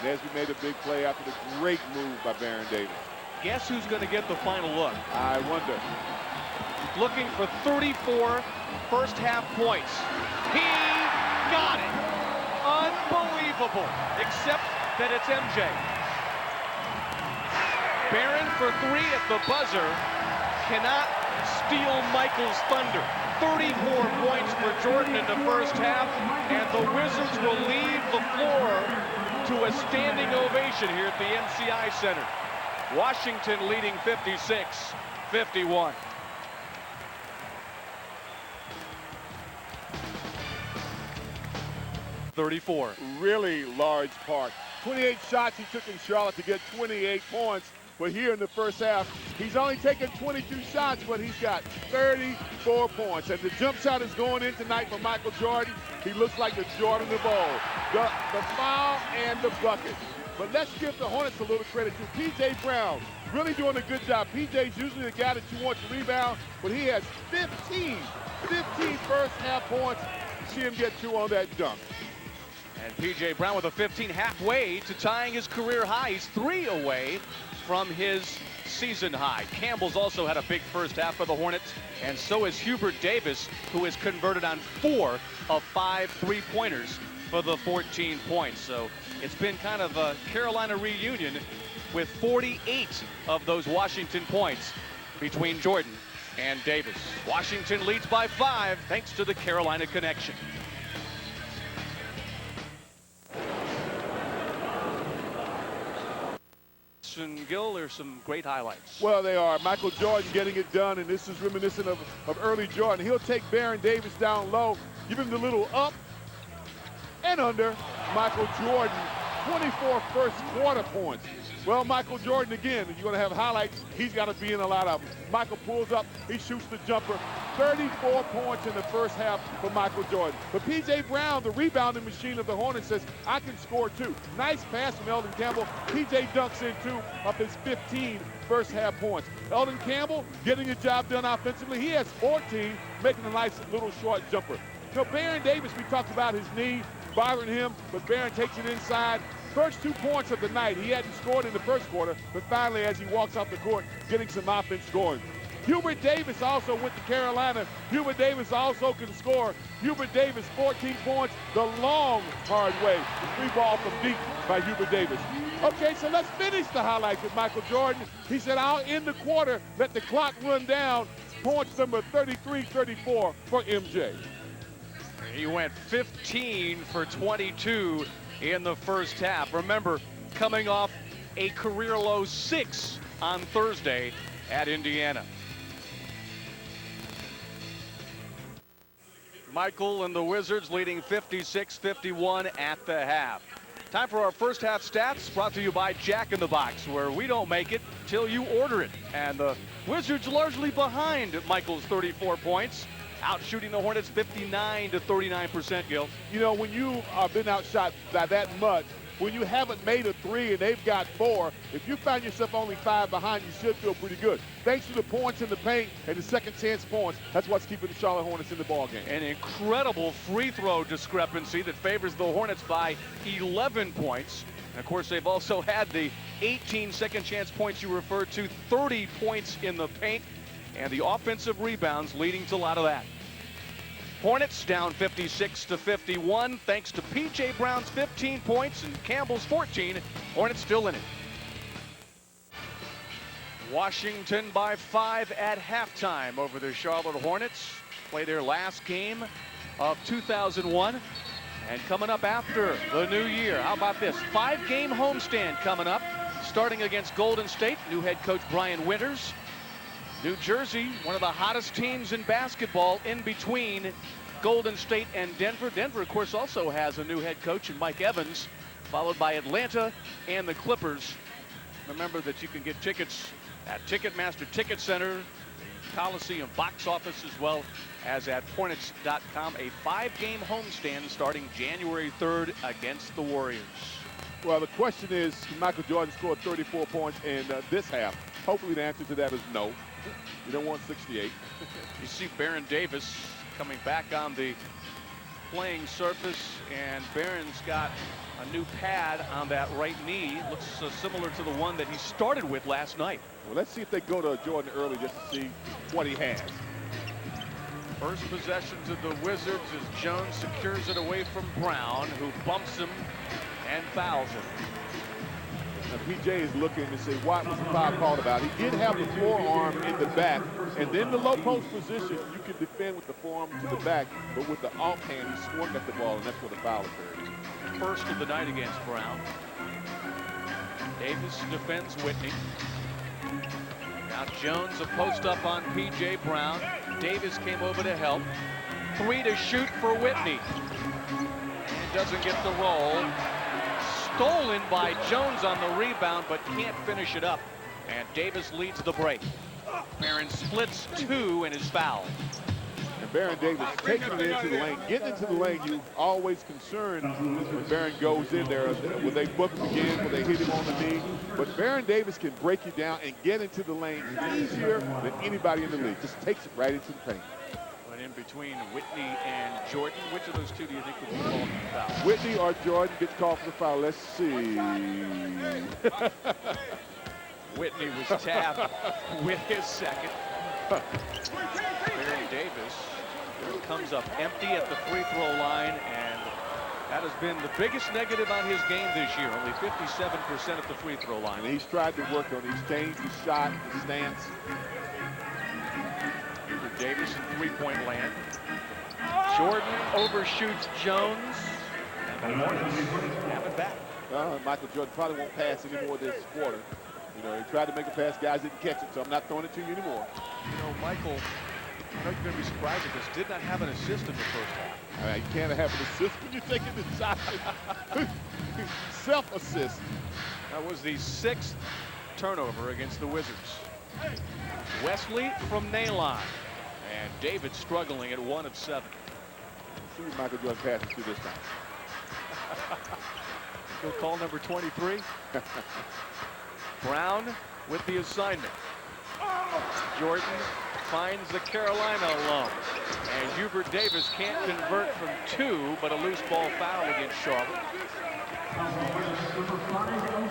Nesby made a big play after the great move by Baron Davis. Guess who's going to get the final look? I wonder. Looking for 34 first half points. He got it. Unbelievable, except that it's MJ. Baron for 3 at the buzzer cannot steal Michael's thunder. 34 points for Jordan in the first half, and the Wizards will leave the floor to a standing ovation here at the NCI Center. Washington leading 56-51. Really large part. 28 shots he took in Charlotte to get 28 points. But here in the first half, he's only taken 22 shots, but he's got 34 points. And the jump shot is going in tonight for Michael Jordan. He looks like the Jordan of old. The foul and the bucket. But let's give the Hornets a little credit to P.J. Brown. Really doing a good job. P.J.'s usually the guy that you want to rebound, but he has 15 first half points. See him get 2 on that dunk. And P.J. Brown with a 15, halfway to tying his career high. He's 3 away from his season high. Campbell's also had a big first half for the Hornets, and so is Hubert Davis, who has converted on 4 of 5 3-pointers for the 14 points. So it's been kind of a Carolina reunion with 48 of those Washington points between Jordan and Davis. Washington leads by 5 thanks to the Carolina connection. And Gil, there's some great highlights. Well, they are. Michael Jordan getting it done, and this is reminiscent of early Jordan. He'll take Baron Davis down low, give him the little up and under. Michael Jordan, 24 first quarter points. Well, Michael Jordan, again, you're going to have highlights. He's got to be in a lot of them. Michael pulls up. He shoots the jumper. 34 points in the first half for Michael Jordan. But P.J. Brown, the rebounding machine of the Hornets, says, I can score 2. Nice pass from Eldon Campbell. P.J. dunks in 2 of his 15 first half points. Eldon Campbell getting the job done offensively. He has 14, making a nice little short jumper. Now, Baron Davis, we talked about his knee bothering him, but Baron takes it inside. First 2 points of the night. He hadn't scored in the first quarter, but finally, as he walks off the court, getting some offense going. Hubert Davis also went to Carolina. Hubert Davis also can score. Hubert Davis, 14 points, the long, hard way. The 3 ball from deep by Hubert Davis. Okay, so let's finish the highlights with Michael Jordan. He said, I'll end the quarter, let the clock run down. Points number 33-34 for MJ. He went 15 for 22 in the first half. Remember, coming off a career low 6 on Thursday at Indiana. Michael and the Wizards leading 56-51 at the half. Time for our first half stats, brought to you by Jack in the Box, where we don't make it till you order it. And the Wizards largely behind Michael's 34 points, out shooting the Hornets 59 to 39%, Gil. You know, when you have been outshot by that much, when you haven't made a 3 and they've got 4, if you find yourself only 5 behind, you should feel pretty good. Thanks to the points in the paint and the second chance points, that's what's keeping the Charlotte Hornets in the ballgame. An incredible free throw discrepancy that favors the Hornets by 11 points. And of course, they've also had the 18 second chance points you referred to, 30 points in the paint. and the offensive rebounds leading to a lot of that. Hornets down 56-51 thanks to P.J. Brown's 15 points and Campbell's 14. Hornets still in it. Washington by 5 at halftime over the Charlotte Hornets. Play their last game of 2001. And coming up after the new year, how about this? 5-game homestand coming up, starting against Golden State. New head coach Brian Winters. New Jersey, one of the hottest teams in basketball in between Golden State and Denver. Denver, of course, also has a new head coach in Mike Evans, followed by Atlanta and the Clippers. Remember that you can get tickets at Ticketmaster Ticket Center, Coliseum box office, as well as at Hornets.com. A 5-game homestand starting January 3rd against the Warriors. Well, the question is, can Michael Jordan score 34 points in this half? Hopefully the answer to that is no. You don't want 68. You see Baron Davis coming back on the playing surface, and Baron's got a new pad on that right knee. Looks similar to the one that he started with last night. Well, let's see if they go to Jordan early just to see what he has. First possession to the Wizards as Jones secures it away from Brown, who bumps him and fouls him. Now, PJ is looking to say, what was the foul called about? He did have the forearm in the back, and then the low post position, you can defend with the forearm to the back, but with the offhand, he swung at the ball, and that's where the foul occurred. First of the night against Brown. Davis defends Whitney. Now Jones a post up on P.J. Brown. Davis came over to help. 3 to shoot for Whitney. And doesn't get the roll. Stolen by Jones on the rebound, but can't finish it up. And Davis leads the break. Barron splits 2 and is fouled. And Baron Davis taking it into the lane. Getting into the lane, you always concerned when Baron goes in there. Will they book him again? Will they hit him on the knee? But Baron Davis can break you down and get into the lane easier than anybody in the league. Just takes it right into the paint. But in between Whitney and Jordan, which of those two do you think would be called for the foul? Whitney or Jordan gets called for the foul. Let's see. Whitney was tapped with his second. Baron Davis comes up empty at the free throw line, and that has been the biggest negative on his game this year. Only 57% at the free throw line. And he's tried to work on it. He's changed his shot, his stance. For Davis in three-point land. Jordan overshoots Jones, and the Hornets have it back. Michael Jordan probably won't pass anymore this quarter. You know, he tried to make a pass, guys didn't catch it, so I'm not throwing it to you anymore. You know, Michael, I know you're going to be surprised at this, did not have an assist in the first half. You can't have an assist when you're taking the shot. Self-assist. That was the 6th turnover against the Wizards. Wesley from Nalon. And David struggling at 1 of 7. See if Michael Jordan passes to this time. He'll call number 23. Brown with the assignment. Jordan finds the Carolina alone. And Hubert Davis can't convert from 2, but a loose ball foul against Charlotte.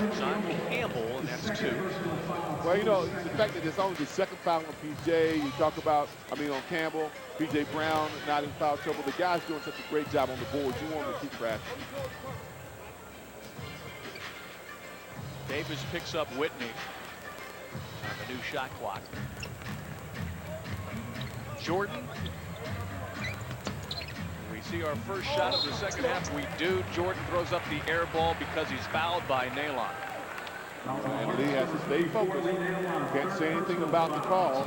It's on Campbell, and that's 2. Well, you know, the fact that it's only the second foul on PJ, you talk about, on Campbell, PJ Brown not in foul trouble. The guy's doing such a great job on the board. You want him to keep crashing. Davis picks up Whitney on the new shot clock. Jordan. We see our first shot of the second half. We do. Jordan throws up the air ball because he's fouled by Nalon. And Lee has to stay focused. Can't say anything about the call.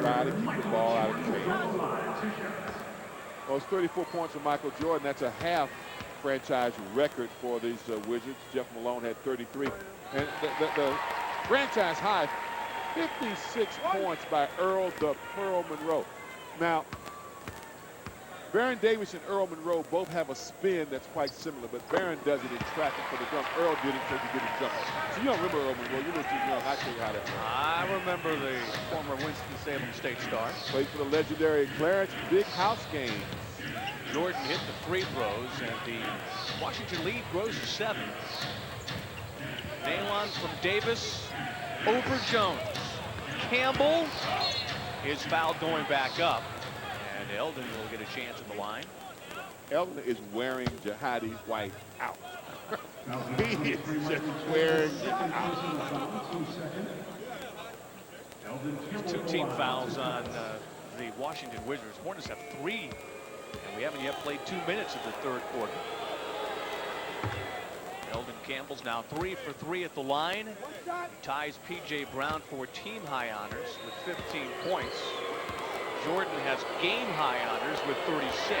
Try to keep the ball out of his hands. Well, it's 34 points for Michael Jordan. That's a half franchise record for these Wizards. Jeff Malone had 33. And the franchise high, 56 points by Earl the Pearl Monroe. Now, Baron Davis and Earl Monroe both have a spin that's quite similar, but Baron does it in traffic for the jump. Earl did it so he did his jump. So you don't remember Earl Monroe. You were too young. I'll tell you how that works. I remember the former Winston-Salem State star. Played for the legendary Clarence Big House Games. Jordan hit the free throws, and the Washington lead grows to 7. Nalon from Davis over Jones. Campbell is fouled going back up. And Eldon will get a chance at the line. Eldon is wearing Jihadi White out. He is just wearing it out. There's 2 team fouls on the Washington Wizards. Hornets have 3, and we haven't yet played 2 minutes of the third quarter. Eldon Campbell's now 3 for 3 at the line. He ties P.J. Brown for team high honors with 15 points. Jordan has game high honors with 36.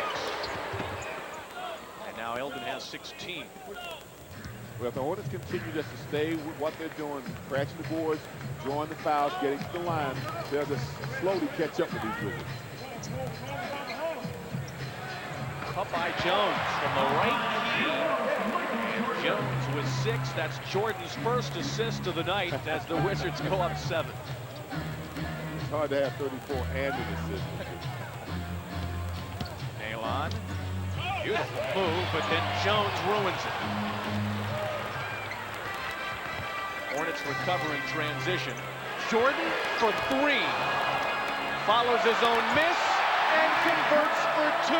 And now Eldon has 16. Well, if the Hornets continue just to stay with what they're doing, crashing the boards, drawing the fouls, getting to the line, they'll just slowly catch up with these Wizards. Up by Jones from the right key. And Jones with 6. That's Jordan's first assist of the night as the Wizards go up 7. It's hard to have 34 and an assist. Nail on. Beautiful move, but then Jones ruins it. Hornets recovering transition. Jordan for 3. Follows his own miss and converts for 2.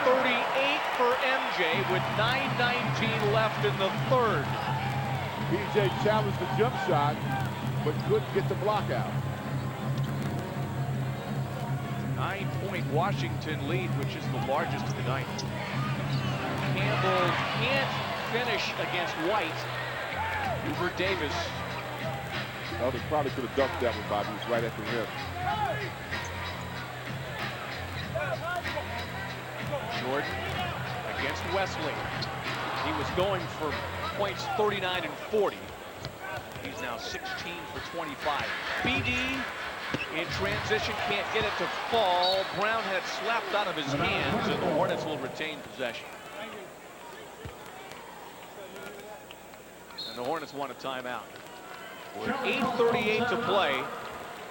38 for MJ with 9:19 left in the third. PJ challenged the jump shot, but couldn't get the block out. 9-point Washington lead, which is the largest of the night. Campbell can't finish against White. Hubert Davis. Oh, they probably could have dunked that one, Bobby. He was right at the rim. Jordan against Wesley. He was going for points 39 and 40. He's now 16 for 25. BD in transition, can't get it to fall. Brown had slapped out of his hands, and the Hornets will retain possession. And the Hornets want a timeout. With 8:38 to play,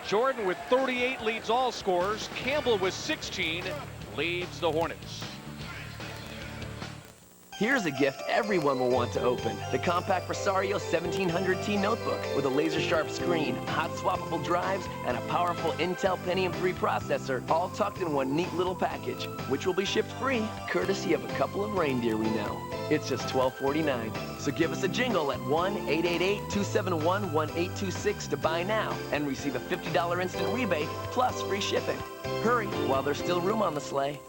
Jordan with 38 leads all scorers. Campbell with 16 leads the Hornets. Here's a gift everyone will want to open. The compact Presario 1700T notebook with a laser-sharp screen, hot swappable drives, and a powerful Intel Pentium 3 processor, all tucked in one neat little package, which will be shipped free, courtesy of a couple of reindeer we know. It's just $12.49. So give us a jingle at 1-888-271-1826 to buy now and receive a $50 instant rebate plus free shipping. Hurry while there's still room on the sleigh.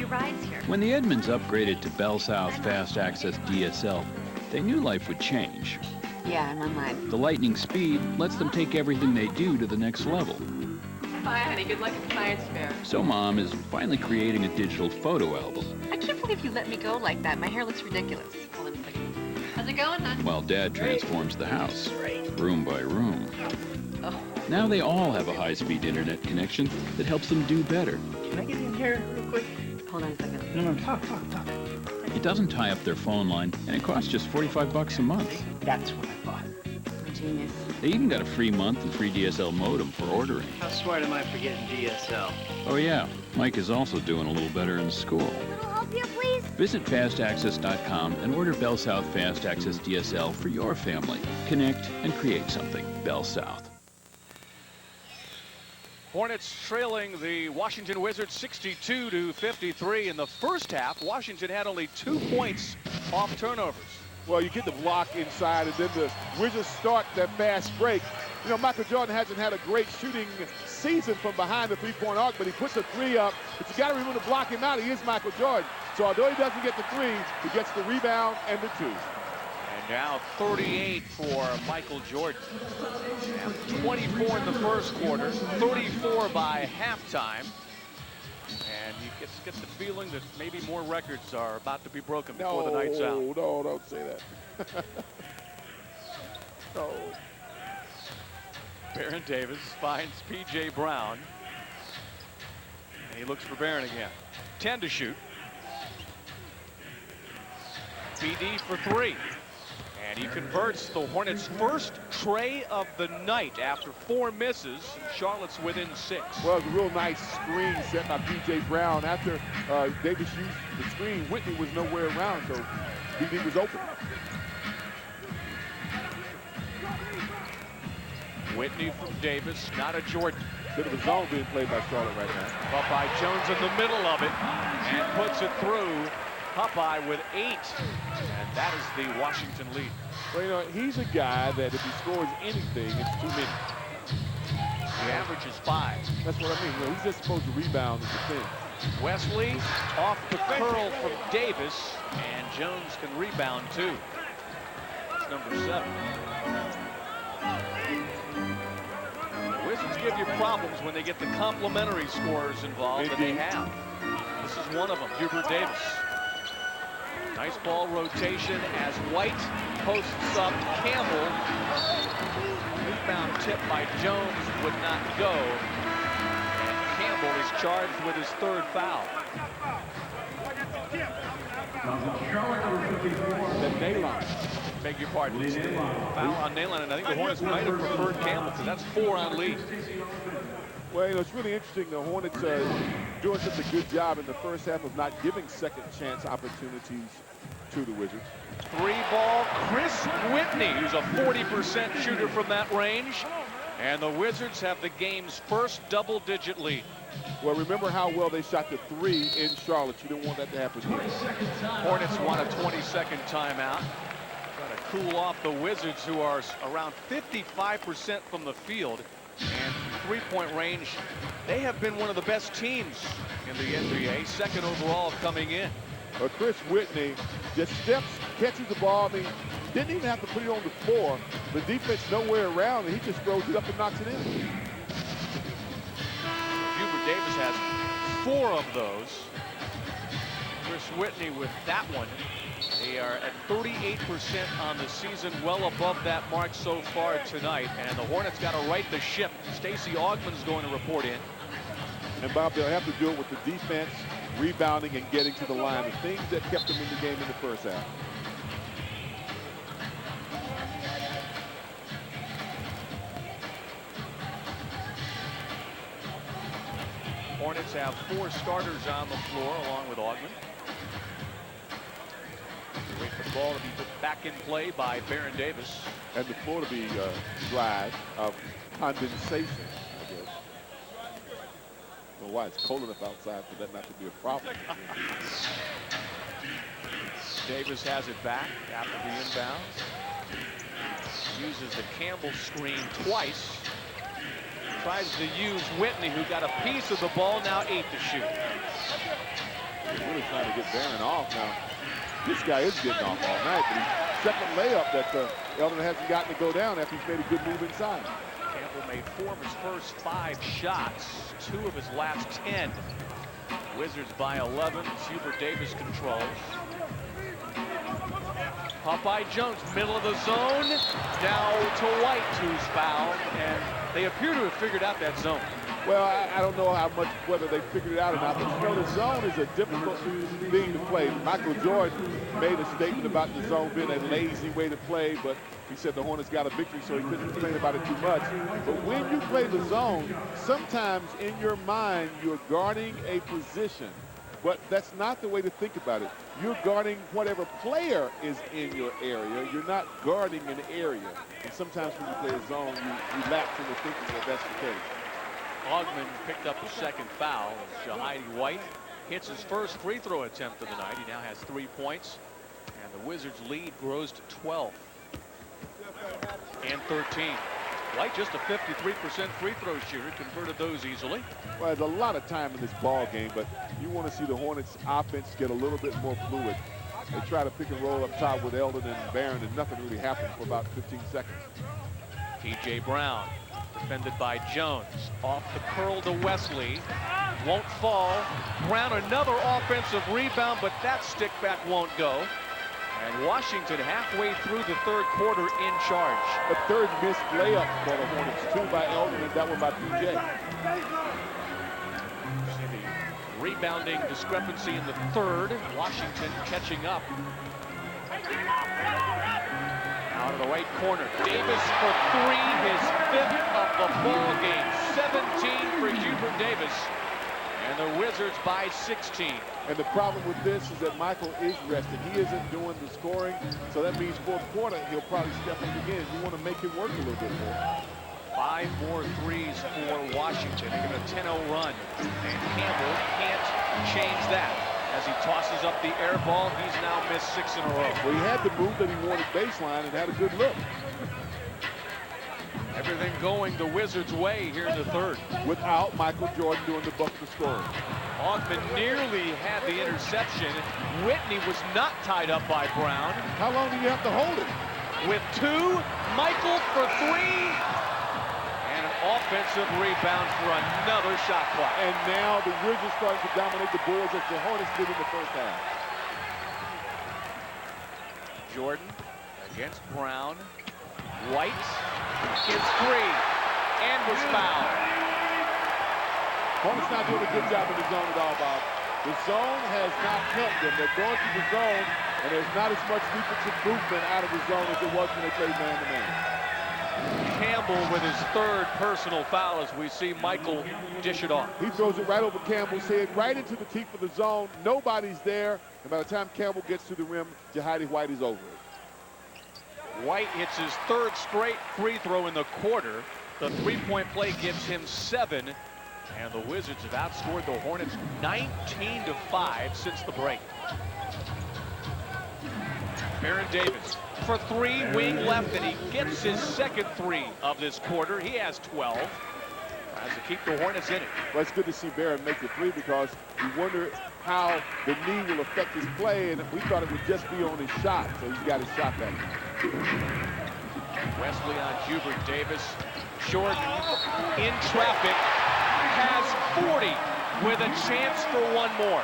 Rides here. When the Edmonds upgraded to Bell South Fast Access DSL, they knew life would change. Yeah, I'm on mine. The lightning speed lets them take everything they do to the next level. Bye, honey. Good luck at the science fair. So Mom is finally creating a digital photo album. I can't believe you let me go like that. My hair looks ridiculous. Hold on a second. How's it going, hon? While Dad transforms the house, room by room. Oh. Now they all have a high-speed internet connection that helps them do better. Can I get in here real quick? Hold on a second. No, talk. It doesn't tie up their phone line, and it costs just $45 a month. That's what I thought. Genius. They even got a free month and free DSL modem for ordering. How smart am I for getting DSL? Oh yeah, Mike is also doing a little better in school. A little help here, please? Visit fastaccess.com and order Bell South Fast Access DSL for your family. Connect and create something. Bell South. Hornets trailing the Washington Wizards 62-53 in the first half. Washington had only 2 points off turnovers. Well, you get the block inside, and then the Wizards start that fast break. You know, Michael Jordan hasn't had a great shooting season from behind the three-point arc, but he puts a 3 up. But you got to remember to block him out. He is Michael Jordan. So although he doesn't get the 3, he gets the rebound and the 2. And now 38 for Michael Jordan. And 24 in the first quarter, 34 by halftime. And you get the feeling that maybe more records are about to be broken before the night's out. No, don't say that. No. Baron Davis finds P.J. Brown. And he looks for Baron again. 10 to shoot. BD for 3. And he converts the Hornets' first tray of the night after 4 misses. Charlotte's within 6. Well, it was a real nice screen set by P.J. Brown. After Davis used the screen, Whitney was nowhere around, so BD was open. Whitney from Davis, not a Jordan. Bit of a zone being played by Charlotte right now. Popeye Jones in the middle of it and puts it through. Popeye with 8, and that is the Washington lead. Well, you know, he's a guy that if he scores anything, it's too many. The average is 5. That's what I mean. You know, he's just supposed to rebound and defend. Wesley off the curl from Davis, and Jones can rebound too. That's number 7. The Wizards give you problems when they get the complementary scorers involved, and they have. This is one of them, Hubert Davis. Nice ball rotation as White posts up Campbell. Rebound tip by Jones would not go. And Campbell is charged with his 3rd foul. The Nalon. Beg your pardon. It's the foul on Nalon, and I think the Hornets might have preferred Campbell because that's 4 on Lee. Well, you know, it's really interesting. The Hornets doing such a good job in the first half of not giving second chance opportunities to the Wizards. 3-ball, Chris Whitney, who's a 40% shooter from that range. And the Wizards have the game's first double-digit lead. Well, remember how well they shot the 3 in Charlotte. You don't want that to happen here. Hornets want a 22nd timeout. Got to cool off the Wizards, who are around 55% from the field. And three-point range, they have been one of the best teams in the NBA, 2nd overall coming in. Chris Whitney just steps, catches the ball. I mean, didn't even have to put it on the floor. The defense nowhere around, and he just throws it up and knocks it in. Hubert Davis has 4 of those. Chris Whitney with that one. They are at 38% on the season, well above that mark so far tonight. And the Hornets got to right the ship. Stacey Augman's going to report in. And Bob, they'll have to do it with the defense, rebounding and getting to the line, the things that kept them in the game in the first half. Hornets have 4 starters on the floor along with Augman. Wait for the ball to be put back in play by Baron Davis. And the floor to be dry of condensation, I guess. I don't know why it's cold enough outside for that not to be a problem. Davis has it back after the inbounds. Uses the Campbell screen twice. Tries to use Whitney, who got a piece of the ball, now 8 to shoot. He's really trying to get Barron off now. This guy is getting off all night, but he's second layup that Eldon hasn't gotten to go down after he's made a good move inside. Campbell made 4 of his first 5 shots, 2 of his last 10. Wizards by 11, Hubert Davis controls. Popeye Jones, middle of the zone, now to White, who's fouled, and they appear to have figured out that zone. Well, I don't know how much, whether they figured it out or not, but you know, the zone is a difficult thing to play. Michael Jordan made a statement about the zone being a lazy way to play, but he said the Hornets got a victory, so he couldn't complain about it too much. But when you play the zone, sometimes in your mind, you're guarding a position, but that's not the way to think about it. You're guarding whatever player is in your area. You're not guarding an area. And sometimes when you play a zone, you lapse into thinking that that's the case. Augman picked up the 2nd foul. Shahidi White hits his first free throw attempt of the night. He now has 3 points. And the Wizards' lead grows to 12 and 13. White, just a 53% free throw shooter, converted those easily. Well, there's a lot of time in this ball game, but you want to see the Hornets' offense get a little bit more fluid. They try to pick and roll up top with Eldon and Barron, and nothing really happened for about 15 seconds. P.J. Brown, defended by Jones. Off the curl to Wesley. Won't fall. Brown, another offensive rebound, but that stick back won't go. And Washington halfway through the 3rd quarter in charge. The 3rd missed layup for the Hornets, 2 by Eldon and that one by P.J. See the rebounding discrepancy in the 3rd. Washington catching up. Out of the right corner, Davis for three, his fifth of the ball game. 17 for Hubert Davis, and the Wizards by 16. And the problem with this is that Michael is rested. He isn't doing the scoring, so that means fourth quarter he'll probably step up again. You want to make it work a little bit more. 5 more threes for Washington. They're going a 10-0 run, and Campbell can't change that. As he tosses up the air ball, he's now missed 6 in a row. Well, he had the move that he wanted baseline and had a good look. Everything going the Wizards' way here in the third. Without Michael Jordan doing the bucket scoring. Ogman nearly had the interception. Whitney was not tied up by Brown. How long do you have to hold it? With 2, Michael for 3. And an offensive rebound for another shot clock. And now the Wizards starting to dominate the boards as the Hornets did in the first half. Jordan against Brown. White gets 3 and was fouled. Hornets not doing a good job in the zone at all, Bob. The zone has not helped them. They're going to the zone, and there's not as much defensive movement out of the zone as there was when they played man-to-man. Campbell with his 3rd personal foul as we see Michael dish it off. He throws it right over Campbell's head, right into the teeth of the zone. Nobody's there, and by the time Campbell gets to the rim, Jahidi White is over it. White hits his 3rd straight free throw in the quarter. The three-point play gives him 7, and the Wizards have outscored the Hornets 19-5 since the break. Baron Davis for 3, wing left, and he gets his 2nd 3 of this quarter. He has 12. Tries to keep the Hornets in it. Well, it's good to see Barron make the 3 because we wonder how the knee will affect his play, and we thought it would just be on his shot, so he's got his shot back. Wesley on Hubert Davis. Jordan in traffic has 40 with a chance for 1 more.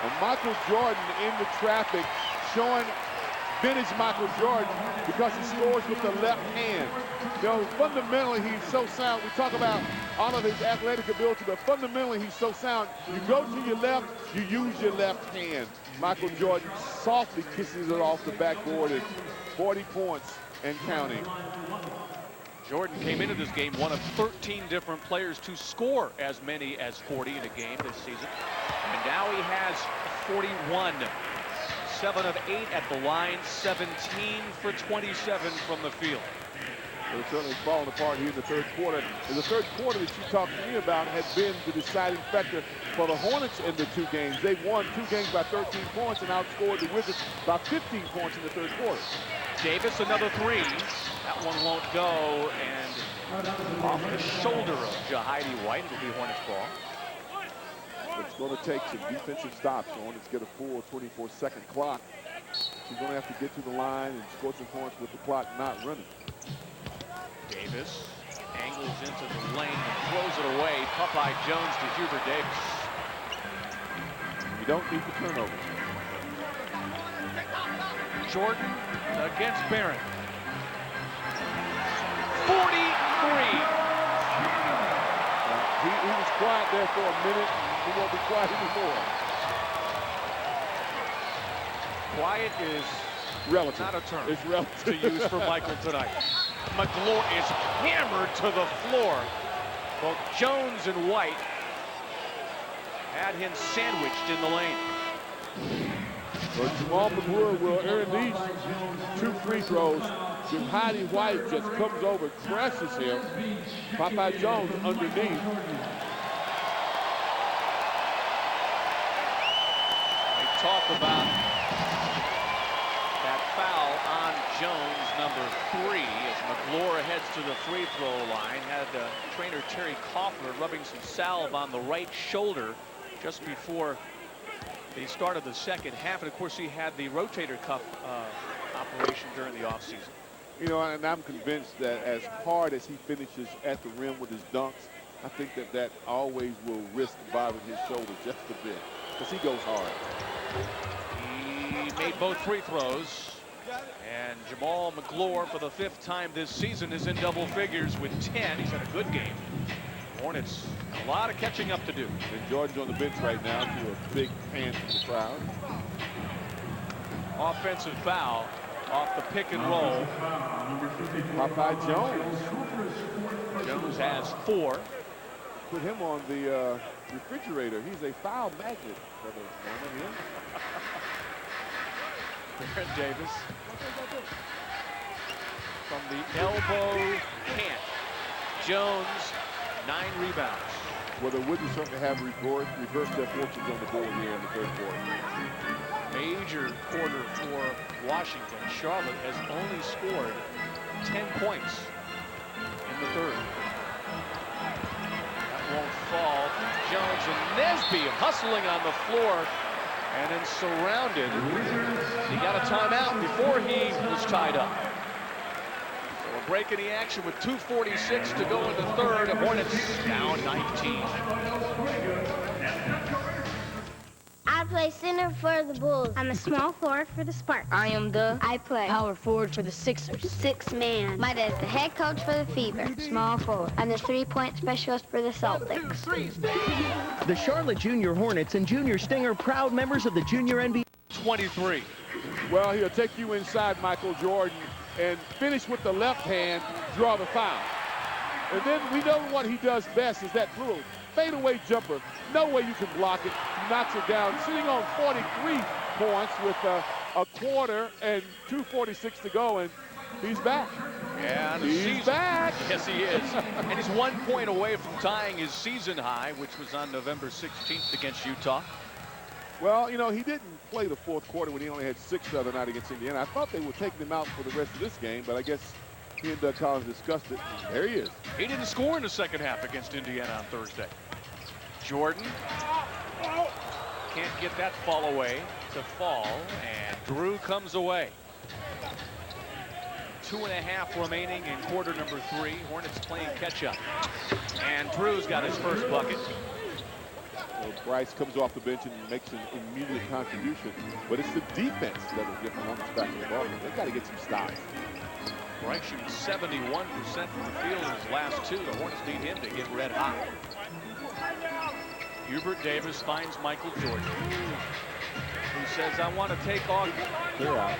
And Michael Jordan in the traffic showing vintage Michael Jordan because he scores with the left hand. You know, fundamentally, he's so sound. We talk about all of his athletic ability, but fundamentally, he's so sound. You go to your left, you use your left hand. Michael Jordan softly kisses it off the backboard at 40 points and counting. Jordan came into this game one of 13 different players to score as many as 40 in a game this season. And now he has 41. 7 of 8 at the line, 17 for 27 from the field. They're certainly falling apart here in the third quarter. And the third quarter that you talked to me about had been the deciding factor for the Hornets in the 2 games. They won 2 games by 13 points and outscored the Wizards by 15 points in the third quarter. Davis, another 3. That one won't go, and off the shoulder of Jahidi White. It'll be Hornets ball. It's going to take some defensive stops. The Hornets get a full 24-second clock. She's going to have to get to the line and score some points with the clock not running. Davis angles into the lane and throws it away. Popeye Jones to Hubert Davis. You don't need the turnover. Jordan against Barron. 43. He was quiet there for a minute. He won't be quiet anymore. Quiet is relative. Not a term it's relative to use for Michael tonight. McGlory is hammered to the floor. Both Jones and White had him sandwiched in the lane. But Jamal McGlory will earn these 2 free throws. Jahidi White just comes over, crashes him. Popeye Jones underneath. They talk about that foul on Jones, number 3, as McGlory heads to the free throw line. Had trainer Terry Kaufler rubbing some salve on the right shoulder just before the start of the second half. And of course, he had the rotator cuff operation during the offseason. You know, and I'm convinced that as hard as he finishes at the rim with his dunks, I think that always will risk bothering his shoulder just a bit because he goes hard. He made both free throws. And Jamal McGlory, for the 5th time this season, is in double figures with 10. He's had a good game. Hornets, a lot of catching up to do. And Jordan's on the bench right now to a big fan from the crowd. Offensive foul off the pick and roll. Popeye Jones. Jones has 4. Put him on the refrigerator. He's a foul magnet for the moment here. Baron Davis from the elbow can't. Jones, 9 rebounds. Well, the Wizards certainly have reversed their fortunes on the board here in the third quarter. Major quarter for Washington. Charlotte has only scored 10 points in the third. That won't fall. Jones and Nesby hustling on the floor and then surrounded. He got a timeout before he was tied up. So we're breaking the action with 2:46 to go in the third. Hornets down 19. I play center for the Bulls. I'm a small forward for the Sparks. I play power forward for the Sixers. 6-man. My dad's the head coach for the Fever. Small forward. I'm the three-point specialist for the Celtics. The Charlotte Junior Hornets and Junior Stinger, proud members of the Junior NBA. 23. Well, he'll take you inside, Michael Jordan, and finish with the left hand, draw the foul. And then we know what he does best is that little fadeaway jumper. No way you can block it. Knocks it down. Sitting on 43 points with a quarter and 2:46 to go, and he's back. Yeah, and he's back. Yes, he is. And he's 1 point away from tying his season high, which was on November 16th against Utah. Well, you know, he didn't play the fourth quarter when he only had 6 the other night against Indiana. I thought they were taking him out for the rest of this game, but I guess he and Doug Collins discussed it. There he is. He didn't score in the second half against Indiana on Thursday. Jordan can't get that fall away to fall, and Drew comes away. 2.5 remaining in quarter number 3. Hornets playing catch up, and Drew's got his first bucket. Well, Bryce comes off the bench and makes an immediate contribution, but it's the defense that will get the Hornets back in the ball. They've got to get some stops. Bryce shooting 71% from the field in his last 2. The Hornets need him to get red hot. Hubert Davis finds Michael Jordan, who says, I want to take Ogden. Clear out.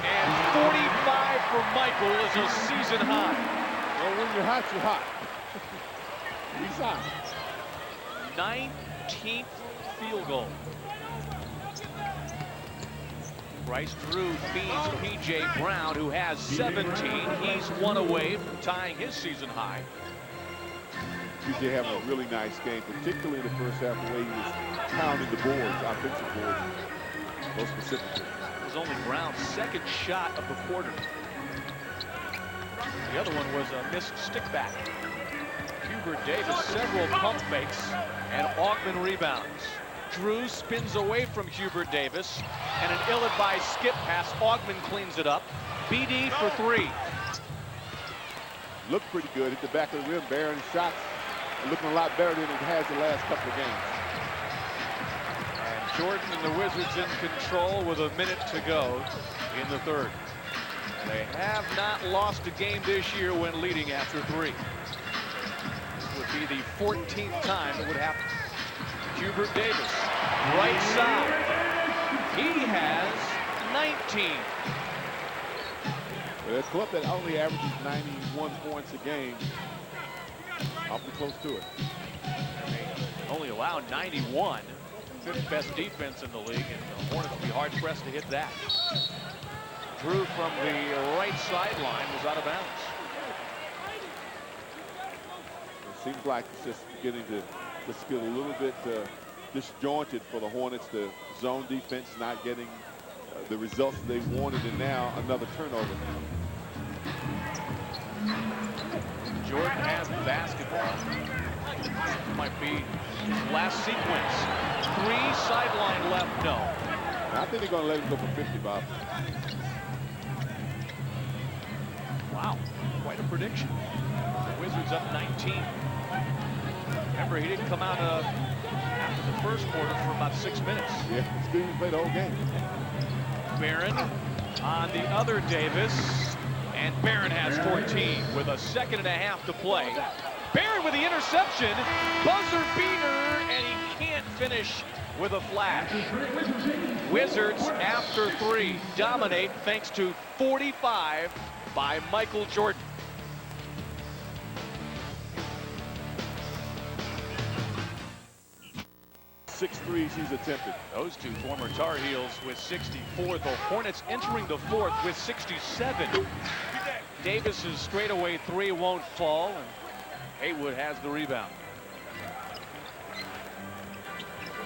And 45 for Michael is a season high. Well, when you're hot, you're hot. He's hot. 19th field goal. Bryce Drew feeds P.J. Brown, who has 17. He's 1 away from tying his season high. P.J. having a really nice game, particularly in the first half, the way he was pounding the boards, offensive boards, most specifically. It was only Brown's second shot of the quarter. The other one was a missed stick back. Hubert Davis, several pump fakes, and Augman rebounds. Drew spins away from Hubert Davis, and an ill-advised skip pass. Augman cleans it up. BD for 3. Looked pretty good. Hit the back of the rim. Barron's shots are looking a lot better than it has the last couple of games. And Jordan and the Wizards in control with a minute to go in the third. And they have not lost a game this year when leading after 3. This would be the 14th time it would happen. Hubert Davis, right side. He has 19. Well, a club that only averages 91 points a game, awfully close to it. They only allowed 91. 5th best defense in the league, and the Hornets will be hard pressed to hit that. Drew from the right sideline was out of bounds. It seems like it's just beginning to just get a little bit disjointed for the Hornets. The zone defense not getting the results they wanted, and now another turnover. Jordan has the basketball. Might be his last sequence. 3 sideline left, no. I think they're going to let him go for 50, Bob. Wow, quite a prediction. The Wizards up 19. Remember, he didn't come out after the first quarter for about 6 minutes. Yeah, he's didn't play the whole game. Barron on the other Davis, and Barron has 14 with a 2.5 to play. Barron with the interception, buzzer beater, and he can't finish with a flash. Wizards after 3 dominate thanks to 45 by Michael Jordan. 6 threes he's attempted. Those two former Tar Heels with 64. The Hornets entering the 4th with 67. Davis's straightaway 3 won't fall, and Haywood has the rebound.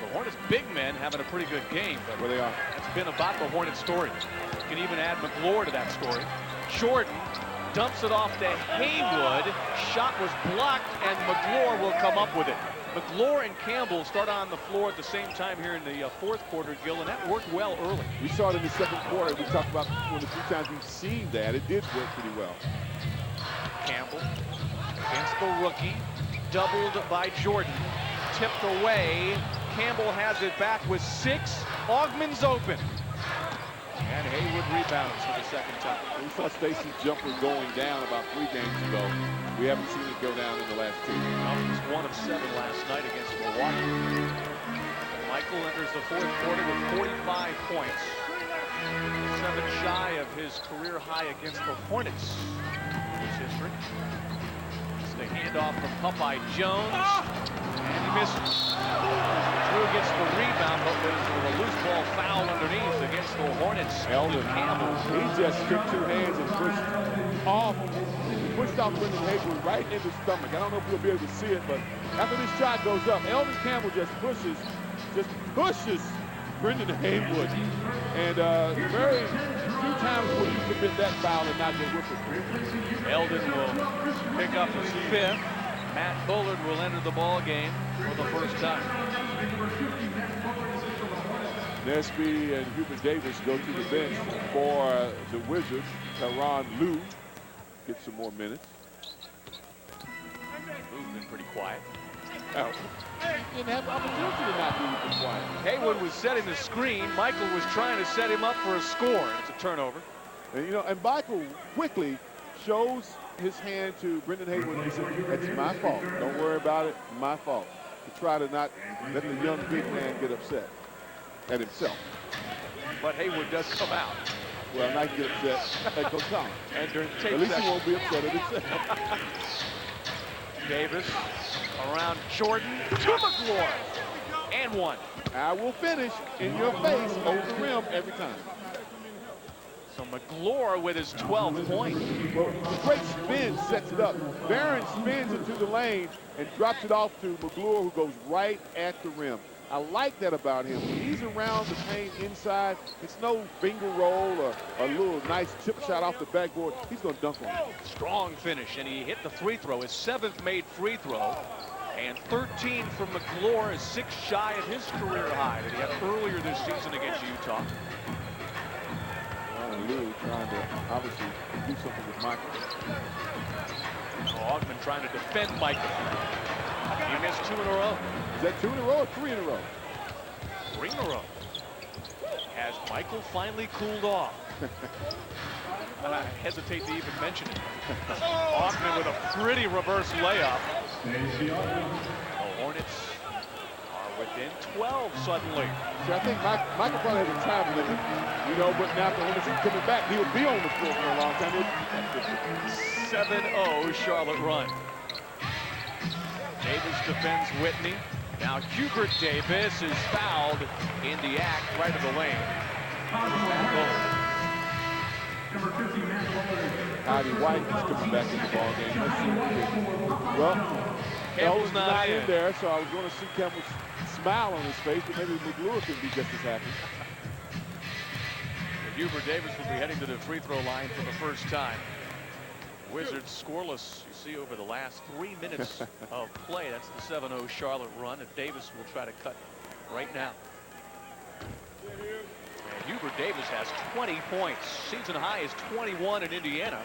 The Hornets big men having a pretty good game, but where they are. That's been about the Hornets story. You can even add McGlure to that story. Jordan dumps it off to Haywood. Shot was blocked, and McGlure will come up with it. McGlure and Campbell start on the floor at the same time here in the 4th quarter, Gil, and that worked well early. We saw it in the 2nd quarter. We talked about one of the few times we've seen that. It did work pretty well. Campbell against the rookie, doubled by Jordan, tipped away. Campbell has it back with 6. Augman's open. And Haywood rebounds for the 2nd time. We saw Stacy's jumper going down about 3 games ago. We haven't seen it go down in the last 2. He's 1 of 7 last night against Milwaukee. Michael enters the 4th quarter with 45 points. 7 shy of his career high against the Hornets in his history. It's the handoff from Popeye Jones. And he misses. Drew gets the rebound, but with a loose ball foul underneath against the Hornets. Eldon Campbell. He just took 2 hands and pushed off Brendan Haywood right in the stomach. I don't know if we'll be able to see it, but after this shot goes up, Eldon Campbell just pushes Brendan Haywood. And very few times will you commit that foul and not get with it. Eldon will pick up his 5th. Matt Bullard will enter the ball game for the first time. Nesby and Hubert Davis go to the bench for the Wizards. Tyronn Lue gets some more minutes. Lue's been pretty quiet. Oh. Didn't have opportunity to not be quiet. Haywood was setting the screen. Michael was trying to set him up for a score. It's a turnover. And, and Michael quickly shows his hand to Brendan Haywood and said, "That's my fault. Don't worry about it. My fault." To try to not let the young big man get upset at himself. But Haywood does come out. Well, not get upset at Coach Collins. And during tape at least session. he won't be upset at himself. Davis around Jordan to McGlure. And 1. I will finish in your face over the rim every time. So McGlure with his 12th point. Well, the great spin sets it up. Barron spins into the lane and drops it off to McGlure, who goes right at the rim. I like that about him. When he's around the paint inside, it's no finger roll or a little nice chip shot off the backboard. He's going to dunk on it. Strong finish, and he hit the free throw, his 7th made free throw. And 13 from McGlure is 6 shy of his career high that he had earlier this season against Utah. Lue trying to obviously do something with Michael. Augman trying to defend Michael. He missed 2 in a row. Is that 2 in a row or 3 in a row? 3 in a row. Has Michael finally cooled off? And I hesitate to even mention it. Augman with a pretty reverse layup. The Hornets are within 12 suddenly. See, I think Michael probably has a time limit, but now if the Hornets are coming back, he'll be on the floor for a long time. 7-0 Charlotte run. Davis defends Whitney. Now Hubert Davis is fouled in the act right of the lane. Ivy White is coming back in the ball game. Let's see what he can. Well, Campbell's not in there, so I was going to see Campbell's smile on his face, but maybe McGlure can be just as happy. Hubert Davis will be heading to the free throw line for the first time. Wizards scoreless, you see, over the last 3 minutes of play. That's the 7-0 Charlotte run, and Davis will try to cut right now. And Hubert Davis has 20 points. Season high is 21 in Indiana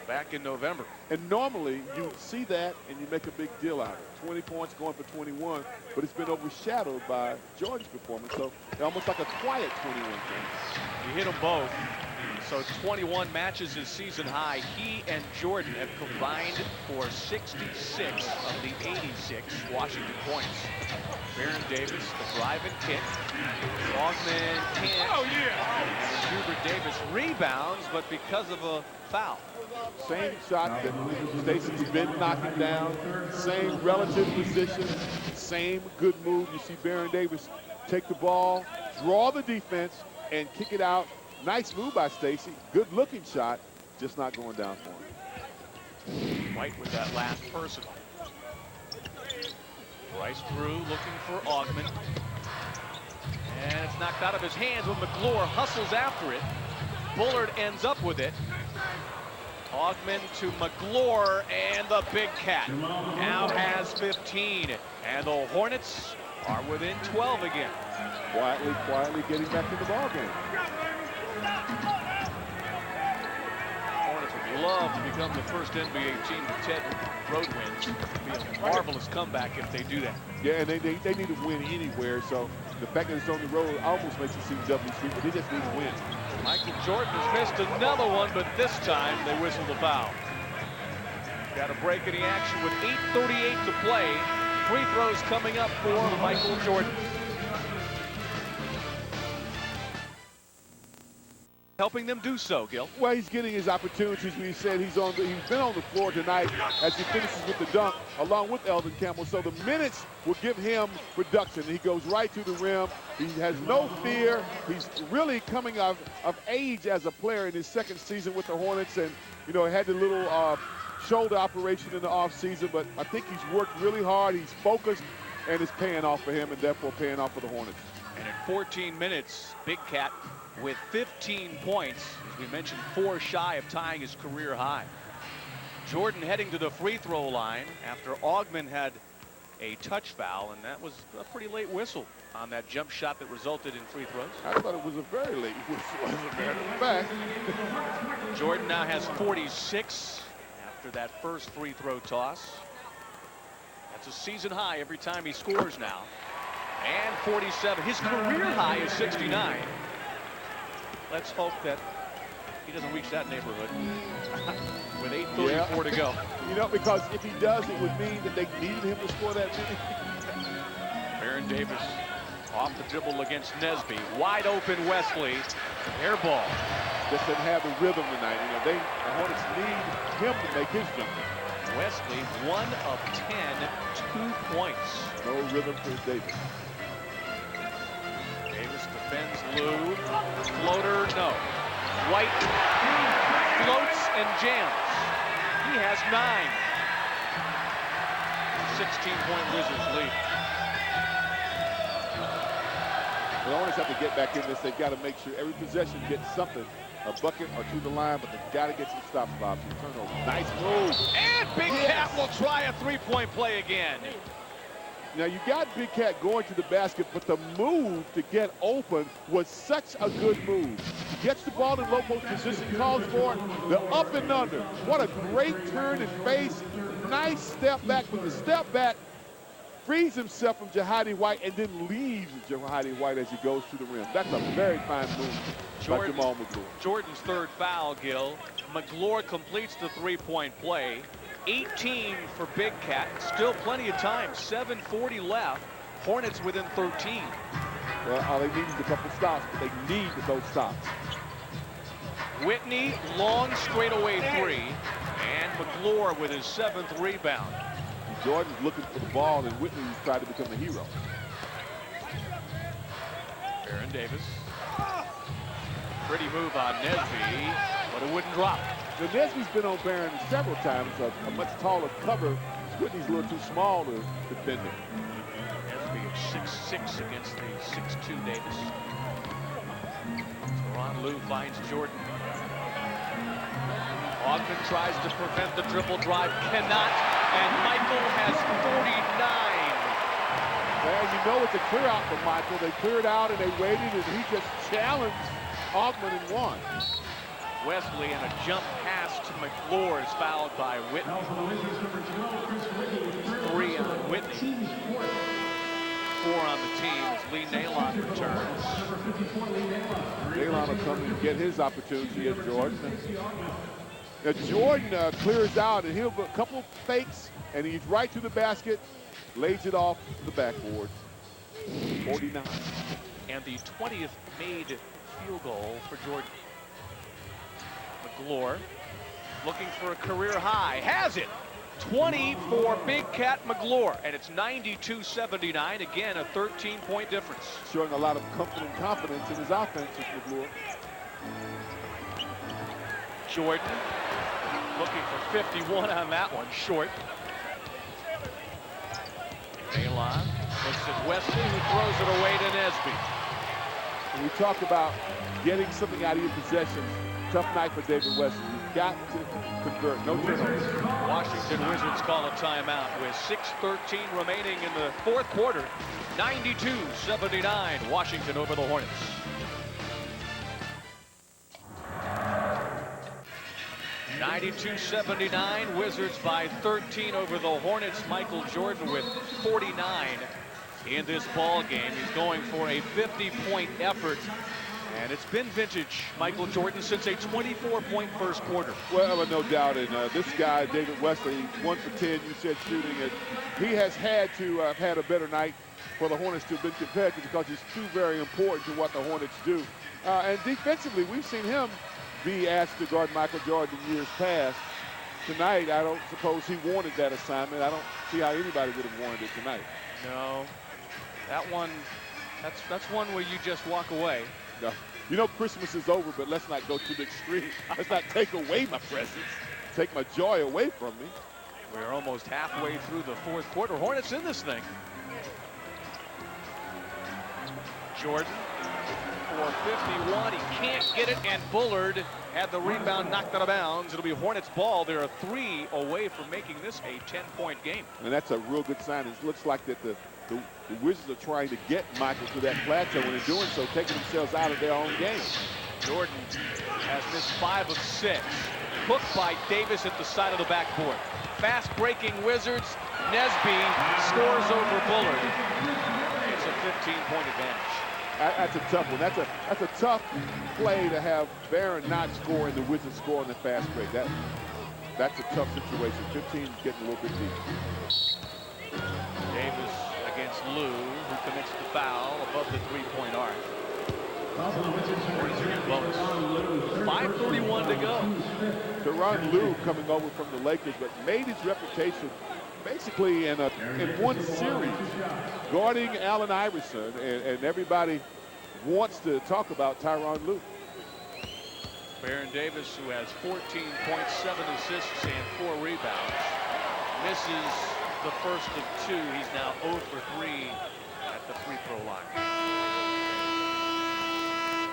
back in November. And normally you see that and you make a big deal out of it. 20 points going for 21, but it's been overshadowed by Jordan's performance. So almost like a quiet 21 points. You hit them both. So 21 matches is season high. He and Jordan have combined for 66 of the 86 Washington points. Baron Davis, the drive and kick. Longman can't. Oh, yeah. And Hubert Davis rebounds, but because of a foul. Same shot that Stacy's been knocking down. Same relative position. Same good move. You see Baron Davis take the ball, draw the defense, and kick it out. Nice move by Stacy. Good looking shot. Just not going down for him. White with that last person. Bryce Drew looking for Augment. And it's knocked out of his hands when McGlure hustles after it. Bullard ends up with it. Augment to McGlure, and the Big Cat now has 15. And the Hornets are within 12 again. Quietly getting back in the ball game. Hornets would love to become the first NBA team to 10 road wins. It would be a marvelous comeback if they do that. Yeah, and they need to win anywhere. So the fact that it's on the road almost makes it seem doubly sweet, but they just need to win. Michael Jordan has missed another one, but this time they whistle the foul. Got a break in the action with 8:38 to play. Free throws coming up for Michael Jordan. Helping them do so, Gil. Well, he's getting his opportunities. We said he's been on the floor tonight as he finishes with the dunk along with Eldon Campbell. So the minutes will give him production. He goes right to the rim. He has no fear. He's really coming of age as a player in his second season with the Hornets, and you know, had the little shoulder operation in the offseason, but I think he's worked really hard. He's focused, and it's paying off for him and therefore paying off for the Hornets. And in 14 minutes, Big Cat with 15 points, as we mentioned, 4 shy of tying his career high. Jordan heading to the free throw line after Augment had a touch foul, and that was a pretty late whistle on that jump shot that resulted in free throws. I thought it was a very late whistle, as a matter of fact. Jordan now has 46 after that first free throw toss. That's a season high every time he scores now. And 47. His career high is 69. Let's hope that he doesn't reach that neighborhood with 8:34 to go. You know, because if he does, it would mean that they needed him to score that many. Baron Davis off the dribble against Nesby. Wide open Wesley. Air ball. Just didn't have the rhythm tonight. You know, the Hornets need him to make his jumper. Wesley, 1 of 10, 2 points. No rhythm for Davis. Davis defends Lou. Floater, no. White floats and jams. He has 9. 16-point Wizards lead. The Hornets have to get back in this. They've got to make sure every possession gets something, a bucket or to the line, but they've got to get some stops, Bob. Some turnovers. Nice move. And Big Cat will try a 3-point play again. Now, you got Big Cat going to the basket, but the move to get open was such a good move. He gets the ball in low post position, calls for it, the up and under. What a great turn and face. Nice step back, but the step back frees himself from Jahadi White and then leaves Jahadi White as he goes to the rim. That's a very fine move by Jamal McGlure. Jordan's third foul, Gil. McGlure completes the 3-point play. 18 for Big Cat. Still plenty of time. 7:40 left. Hornets within 13. Well, all they need is a couple stops, but they need those stops. Whitney, long straightaway 3. And McGlure with his 7th rebound. Jordan's looking for the ball, and Whitney's trying to become a hero. Baron Davis. Pretty move on Nesby, but it wouldn't drop. So Nesby's been on Baron several times, a much taller cover. Whitney's a little too small to defend him. Nesby is 6'6" against the 6'2" Davis. Teron Lue finds Jordan. Ogden tries to prevent the dribble drive, cannot, and Michael has 49. Well, you know it's a clear out for Michael. They cleared out and they waited, and he just challenged Ogden and won. Wesley and a jump pass to McGlure is fouled by Whitney. 3 on Whitney. 4 on the team as Lee Nalon returns. Nalon will come and get his opportunity at Jordan. Now Jordan clears out, and he'll do a couple of fakes, and he's right to the basket, lays it off the backboard. 49. And the 20th made field goal for Jordan. McGlure looking for a career high. Has it! 20 for Big Cat McGlure, and it's 92-79. Again, a 13-point difference. Showing a lot of comfort and confidence in his offense, McGlure. Jordan looking for 51 on that one, short. Nalon looks at Wesley, who throws it away to Nesby. When we talk about getting something out of your possessions, tough night for David Wesley. You've got to convert, no turnovers. Washington Wizards call a timeout with 6:13 remaining in the fourth quarter. 92-79, Washington over the Hornets. (92-79), Wizards by 13 over the Hornets. Michael Jordan with 49 in this ball game. He's going for a 50-point effort. And it's been vintage Michael Jordan since a 24-point first quarter. Well, no doubt. And this guy, David Wesley, 1 for 10, you said shooting it. He has had to have had a better night for the Hornets to have been competitive because he's too very important to what the Hornets do. And defensively, we've seen him be asked to guard Michael Jordan in years past. Tonight, I don't suppose he wanted that assignment. I don't see how anybody would have wanted it tonight. No, that one, that's one where you just walk away. No. You know Christmas is over, but let's not go to the extreme. Let's not take away my presents. Take my joy away from me. We're almost halfway through the fourth quarter. Hornets in this thing. Jordan for 51. He can't get it, and Bullard had the rebound knocked out of bounds. It'll be Hornets ball. They're 3 away from making this a 10-point game. And that's a real good sign. It looks like that the Wizards are trying to get Michael to that plateau, and in doing so, taking themselves out of their own game. Jordan has missed 5 of 6. Hooked by Davis at the side of the backboard. Fast-breaking Wizards. Nesby scores over Bullard. It's a 15-point advantage. That's a tough one. That's a tough play to have Barron not score and the Wizards score on the fast break. That's a tough situation. 15 is getting a little bit deep. Davis against Lou, who commits the foul above the three-point arc. 5:31 to go. Tyronn Lue coming over from the Lakers, but made his reputation basically in one series, guarding Allen Iverson, and everybody wants to talk about Tyronn Lue. Baron Davis, who has 14 points, 7 assists, and 4 rebounds, misses the first of 2. He's now 0 for 3 at the free-throw line.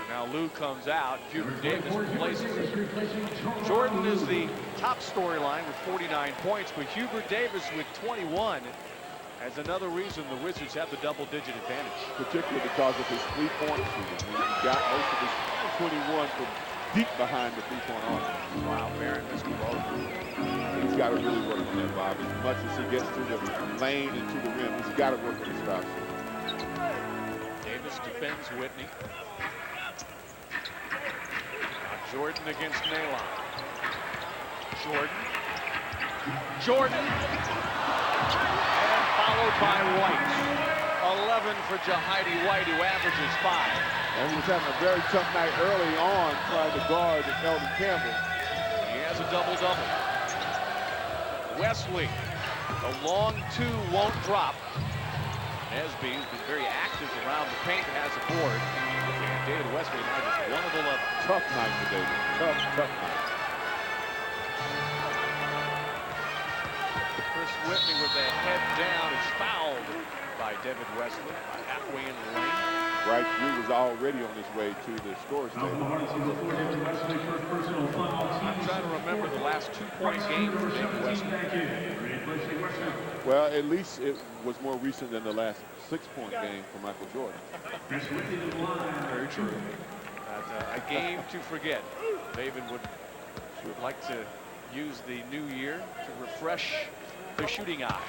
Now Lou comes out. Hubert Davis replaces him. Jordan is the top storyline with 49 points, but Hubert Davis with 21 as another reason the Wizards have the double-digit advantage. Particularly because of his three-point shooting. He got most of his 21 from deep behind the three-point arc. Wow, Baron missed both. He's got to really work on that, Bob. As much as he gets to the lane and to the rim, he's got to work on his foul. Davis defends Whitney. Jordan against Nalon. Jordan. And followed by White. 11 for Jahidi White, who averages 5. And he was having a very tough night early on trying to guard Eldon Campbell. He has a double-double. Wesley, the long 2 won't drop. Nesby has been very active around the paint and has a board. And David Wesley now just 1 of 11. Tough night for David. Tough night. Chris Whitney with a head down is fouled by David Wesley halfway in the lane. Bryce Drew was already on his way to the scorer's table. I'm trying to remember the last 2-point game for David Wesley. Well, at least it was more recent than the last 6-point game for Michael Jordan. Very true. A game to forget. David would like to use the new year to refresh the shooting eye.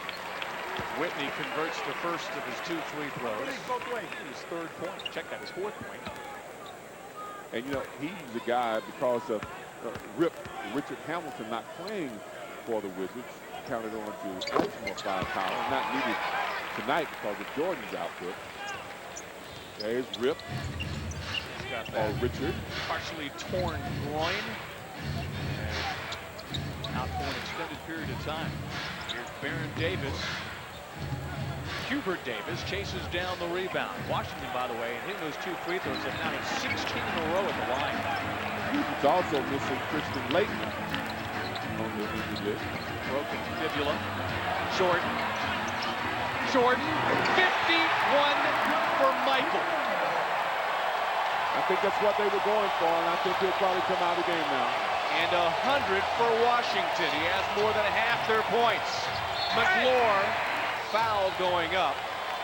Whitney converts the first of his 2 free throws. His 3rd point. Check that, his 4th point. And, you know, he's the guy because of Richard Hamilton not playing for the Wizards, counted on to ultimate firepower, not needed tonight because of Jordan's output. There's Rip. He's got that Richard. Partially torn groin. And out for an extended period of time. Here's Baron Davis. Hubert Davis chases down the rebound. Washington, by the way, hitting those 2 free throws, have now 16 in a row at the line. He's also missing Christian Layton on the injured list. Broken fibula. Jordan. 51 for Michael. I think that's what they were going for, and I think he'll probably come out of the game now. And 100 for Washington. He has more than half their points. McClure, foul going up,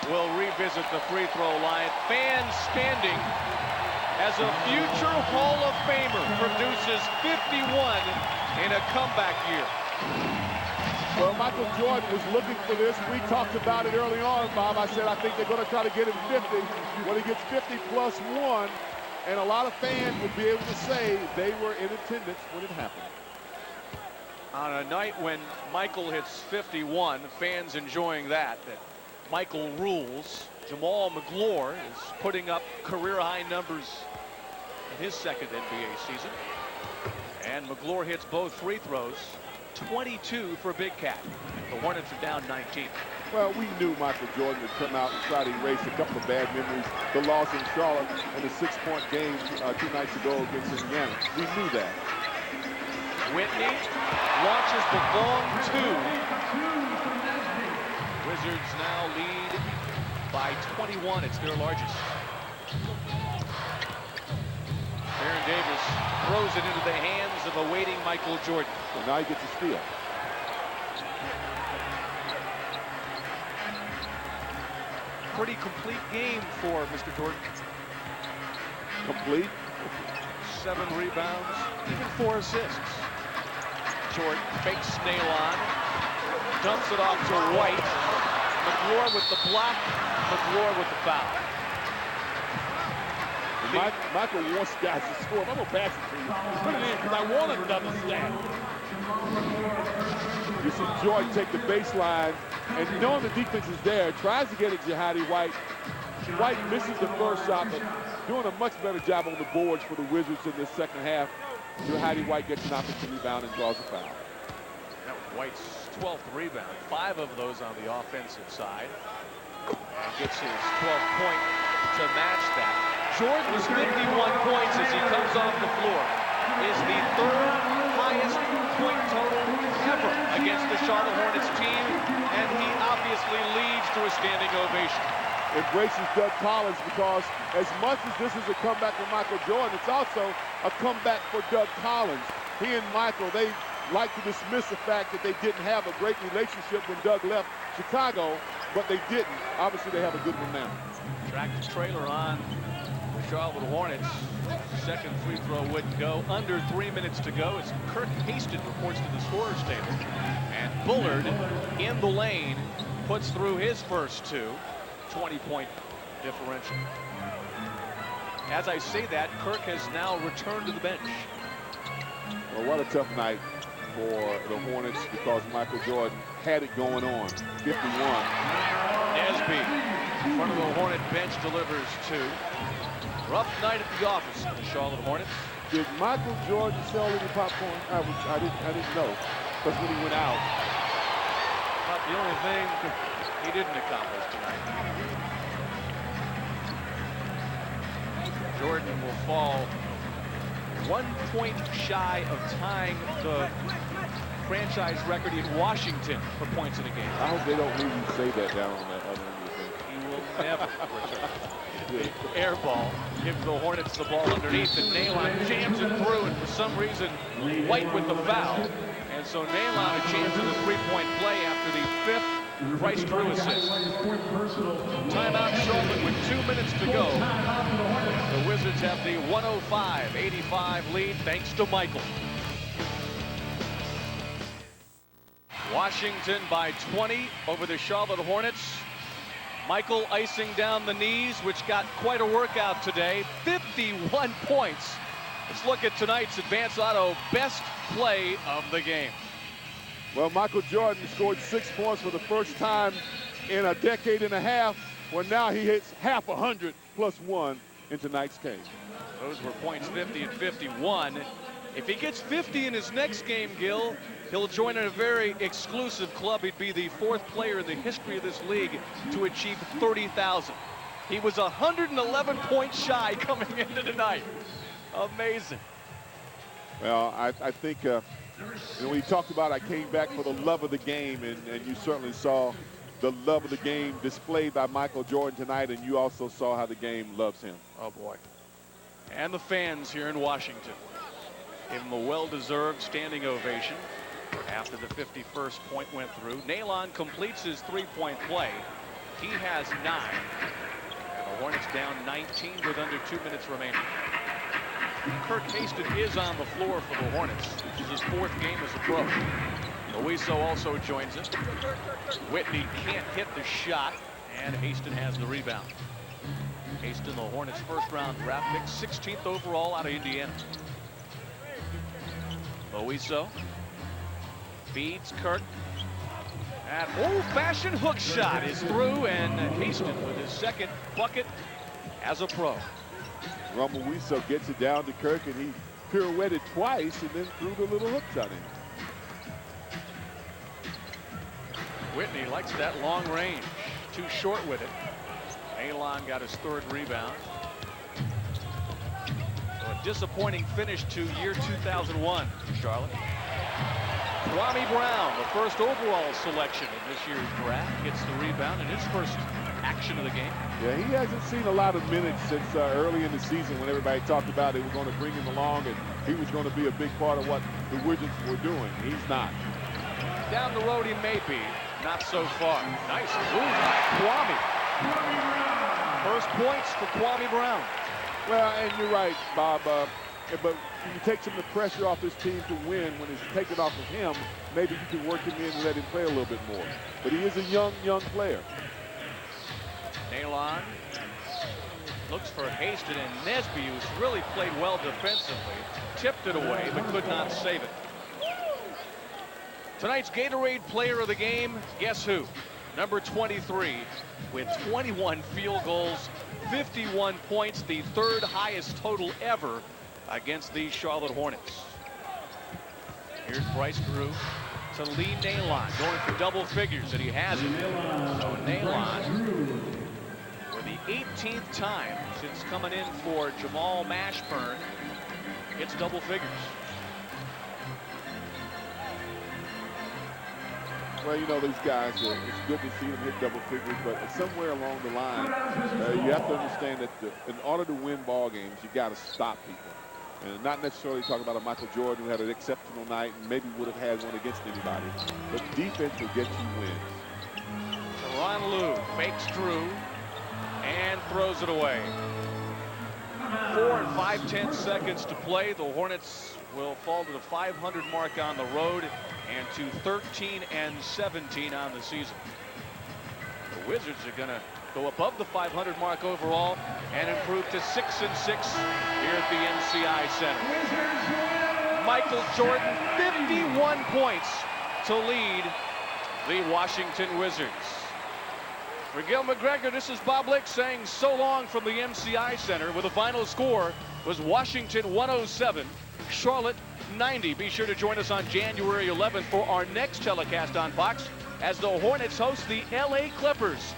will revisit the free throw line. Fans standing as a future Hall of Famer produces 51 in a comeback year. Well, Michael Jordan was looking for this. We talked about it early on, Bob. I said I think they're going to try to get him 50. Well, he gets 50 plus 1, and a lot of fans would be able to say they were in attendance when it happened. On a night when Michael hits 51, fans enjoying that Michael rules. Jamal McClure is putting up career-high numbers in his 2nd NBA season. And McClure hits both free throws. 22 for Big Cat. The Hornets are down 19. Well, we knew Michael Jordan would come out and try to erase a couple of bad memories. The loss in Charlotte and the 6-point game 2 nights ago against Indiana. We knew that. Whitney launches the long 2. Wizards now lead by 21. It's their largest. Baron Davis throws it into the hands of awaiting Michael Jordan. So now he gets a steal. Pretty complete game for Mr. Jordan. Complete. 7 rebounds, even 4 assists. Jordan fakes Nailon, dumps it off to White. McClure with the block, McClure with the foul. Michael wants guys to score. I'm going to pass it to you. Put it in because I want another stat. You see Jordan take the baseline, and knowing the defense is there, tries to get it to Jahadi White. White misses the first shot, but doing a much better job on the boards for the Wizards in this 2nd half. Jahadi White gets an opportunity rebound and draws a foul. That was White's 12th rebound, 5 of those on the offensive side. And gets his 12th point to match that. Jordan's 51 points as he comes off the floor is the 3rd highest point total ever against the Charlotte Hornets team, and he obviously leads to a standing ovation. Embraces Doug Collins because as much as this is a comeback for Michael Jordan, it's also a comeback for Doug Collins. He and Michael, they like to dismiss the fact that they didn't have a great relationship when Doug left Chicago, but they didn't. Obviously, they have a good one now. Tractor trailer on the Charlotte Hornets. 2nd free throw wouldn't go. Under 3 minutes to go as Kirk Haston reports to the scorer's table. And Bullard in the lane puts through his first 2. 20-point differential. As I say that, Kirk has now returned to the bench. Well, what a tough night for the Hornets because Michael Jordan had it going on. 51. Nesby in front of the Hornet bench delivers 2. Rough night at the office for the Charlotte Hornets. Did Michael Jordan sell any popcorn? I didn't know. Because when he went out. Not the only thing he didn't accomplish tonight. Jordan will fall 1 point shy of tying the franchise record in Washington for points in a game. I hope they don't hear you say that down on that other end of the thing. He will never return. The air ball gives the Hornets the ball underneath, and Nailon jams it through, and for some reason, White with the foul. And so Nailon a chance in the 3-point play after the 5th Bryce Drew assist. Timeout Charlotte with 2 minutes to go. The Wizards have the 105-85 lead thanks to Michael. Washington by 20 over the Charlotte Hornets. Michael icing down the knees, which got quite a workout today. 51 points. Let's look at tonight's Advance Auto best play of the game. Well, Michael Jordan scored 6 points for the first time in a decade and a half. Well, now he hits half 100 plus 1 in tonight's game. Those were points 50 and 51. If he gets 50 in his next game, Gil, he'll join a very exclusive club. He'd be the 4th player in the history of this league to achieve 30,000. He was 111 points shy coming into tonight. Amazing. Well, I think when he talked about I came back for the love of the game, and you certainly saw the love of the game displayed by Michael Jordan tonight, and you also saw how the game loves him. Oh, boy. And the fans here in Washington give him a well-deserved standing ovation after the 51st point went through. Nalon completes his 3-point play. He has 9. And the Hornets down 19 with under 2 minutes remaining. Kirk Haston is on the floor for the Hornets, which is his 4th game as a pro. Luiso also joins him. Whitney can't hit the shot, and Haston has the rebound. Haston, the Hornets' first-round draft pick, 16th overall out of Indiana. Luiso feeds Kirk. That old-fashioned hook shot is through, and Haston with his 2nd bucket as a pro. Luiso gets it down to Kirk, and he pirouetted twice and then threw the little hook shot in. Whitney likes that long range. Too short with it. Nalon got his 3rd rebound. So a disappointing finish to year 2001 for Charlotte. Kwame Brown, the 1st overall selection in this year's draft, gets the rebound in his first action of the game. Yeah, he hasn't seen a lot of minutes since early in the season when everybody talked about they were going to bring him along and he was going to be a big part of what the Wizards were doing. He's not. Down the road he may be. Not so far. Nice move by Kwame. First points for Kwame Brown. Well, and you're right, Bob. But when you take some of the pressure off this team to win, when it's taken off of him, maybe you can work him in and let him play a little bit more. But he is a young player. Nalon looks for Haston, and Nesby, who's really played well defensively, tipped it away but could not save it. Tonight's Gatorade player of the game, guess who? Number 23 with 21 field goals, 51 points, the 3rd highest total ever against the Charlotte Hornets. Here's Bryce Drew to lead Nalon, going for double figures, and he has it. So Nalon, for the 18th time since coming in for Jamal Mashburn, gets double figures. Well, you know, these guys, it's good to see them hit double figures, but somewhere along the line, you have to understand that in order to win ball games, you got to stop people. And not necessarily talking about a Michael Jordan who had an exceptional night and maybe would have had one against anybody, but defense will get you wins. Ron Lou fakes Drew and throws it away. 4 and 5/10 seconds to play. The Hornets will fall to the 500 mark on the road and to 13 and 17 on the season. The Wizards are going to go above the 500 mark overall and improve to 6 and 6 here at the MCI Center. Michael Jordan, 51 points to lead the Washington Wizards. For Gil McGregor, this is Bob Lick saying so long from the MCI Center, where the final score was Washington 107, Charlotte 90. Be sure to join us on January 11th for our next telecast on Fox as the Hornets host the LA Clippers.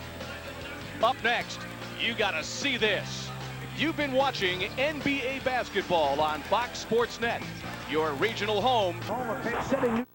Up next, you gotta see this. You've been watching NBA basketball on Fox Sports Net, your regional home. Setting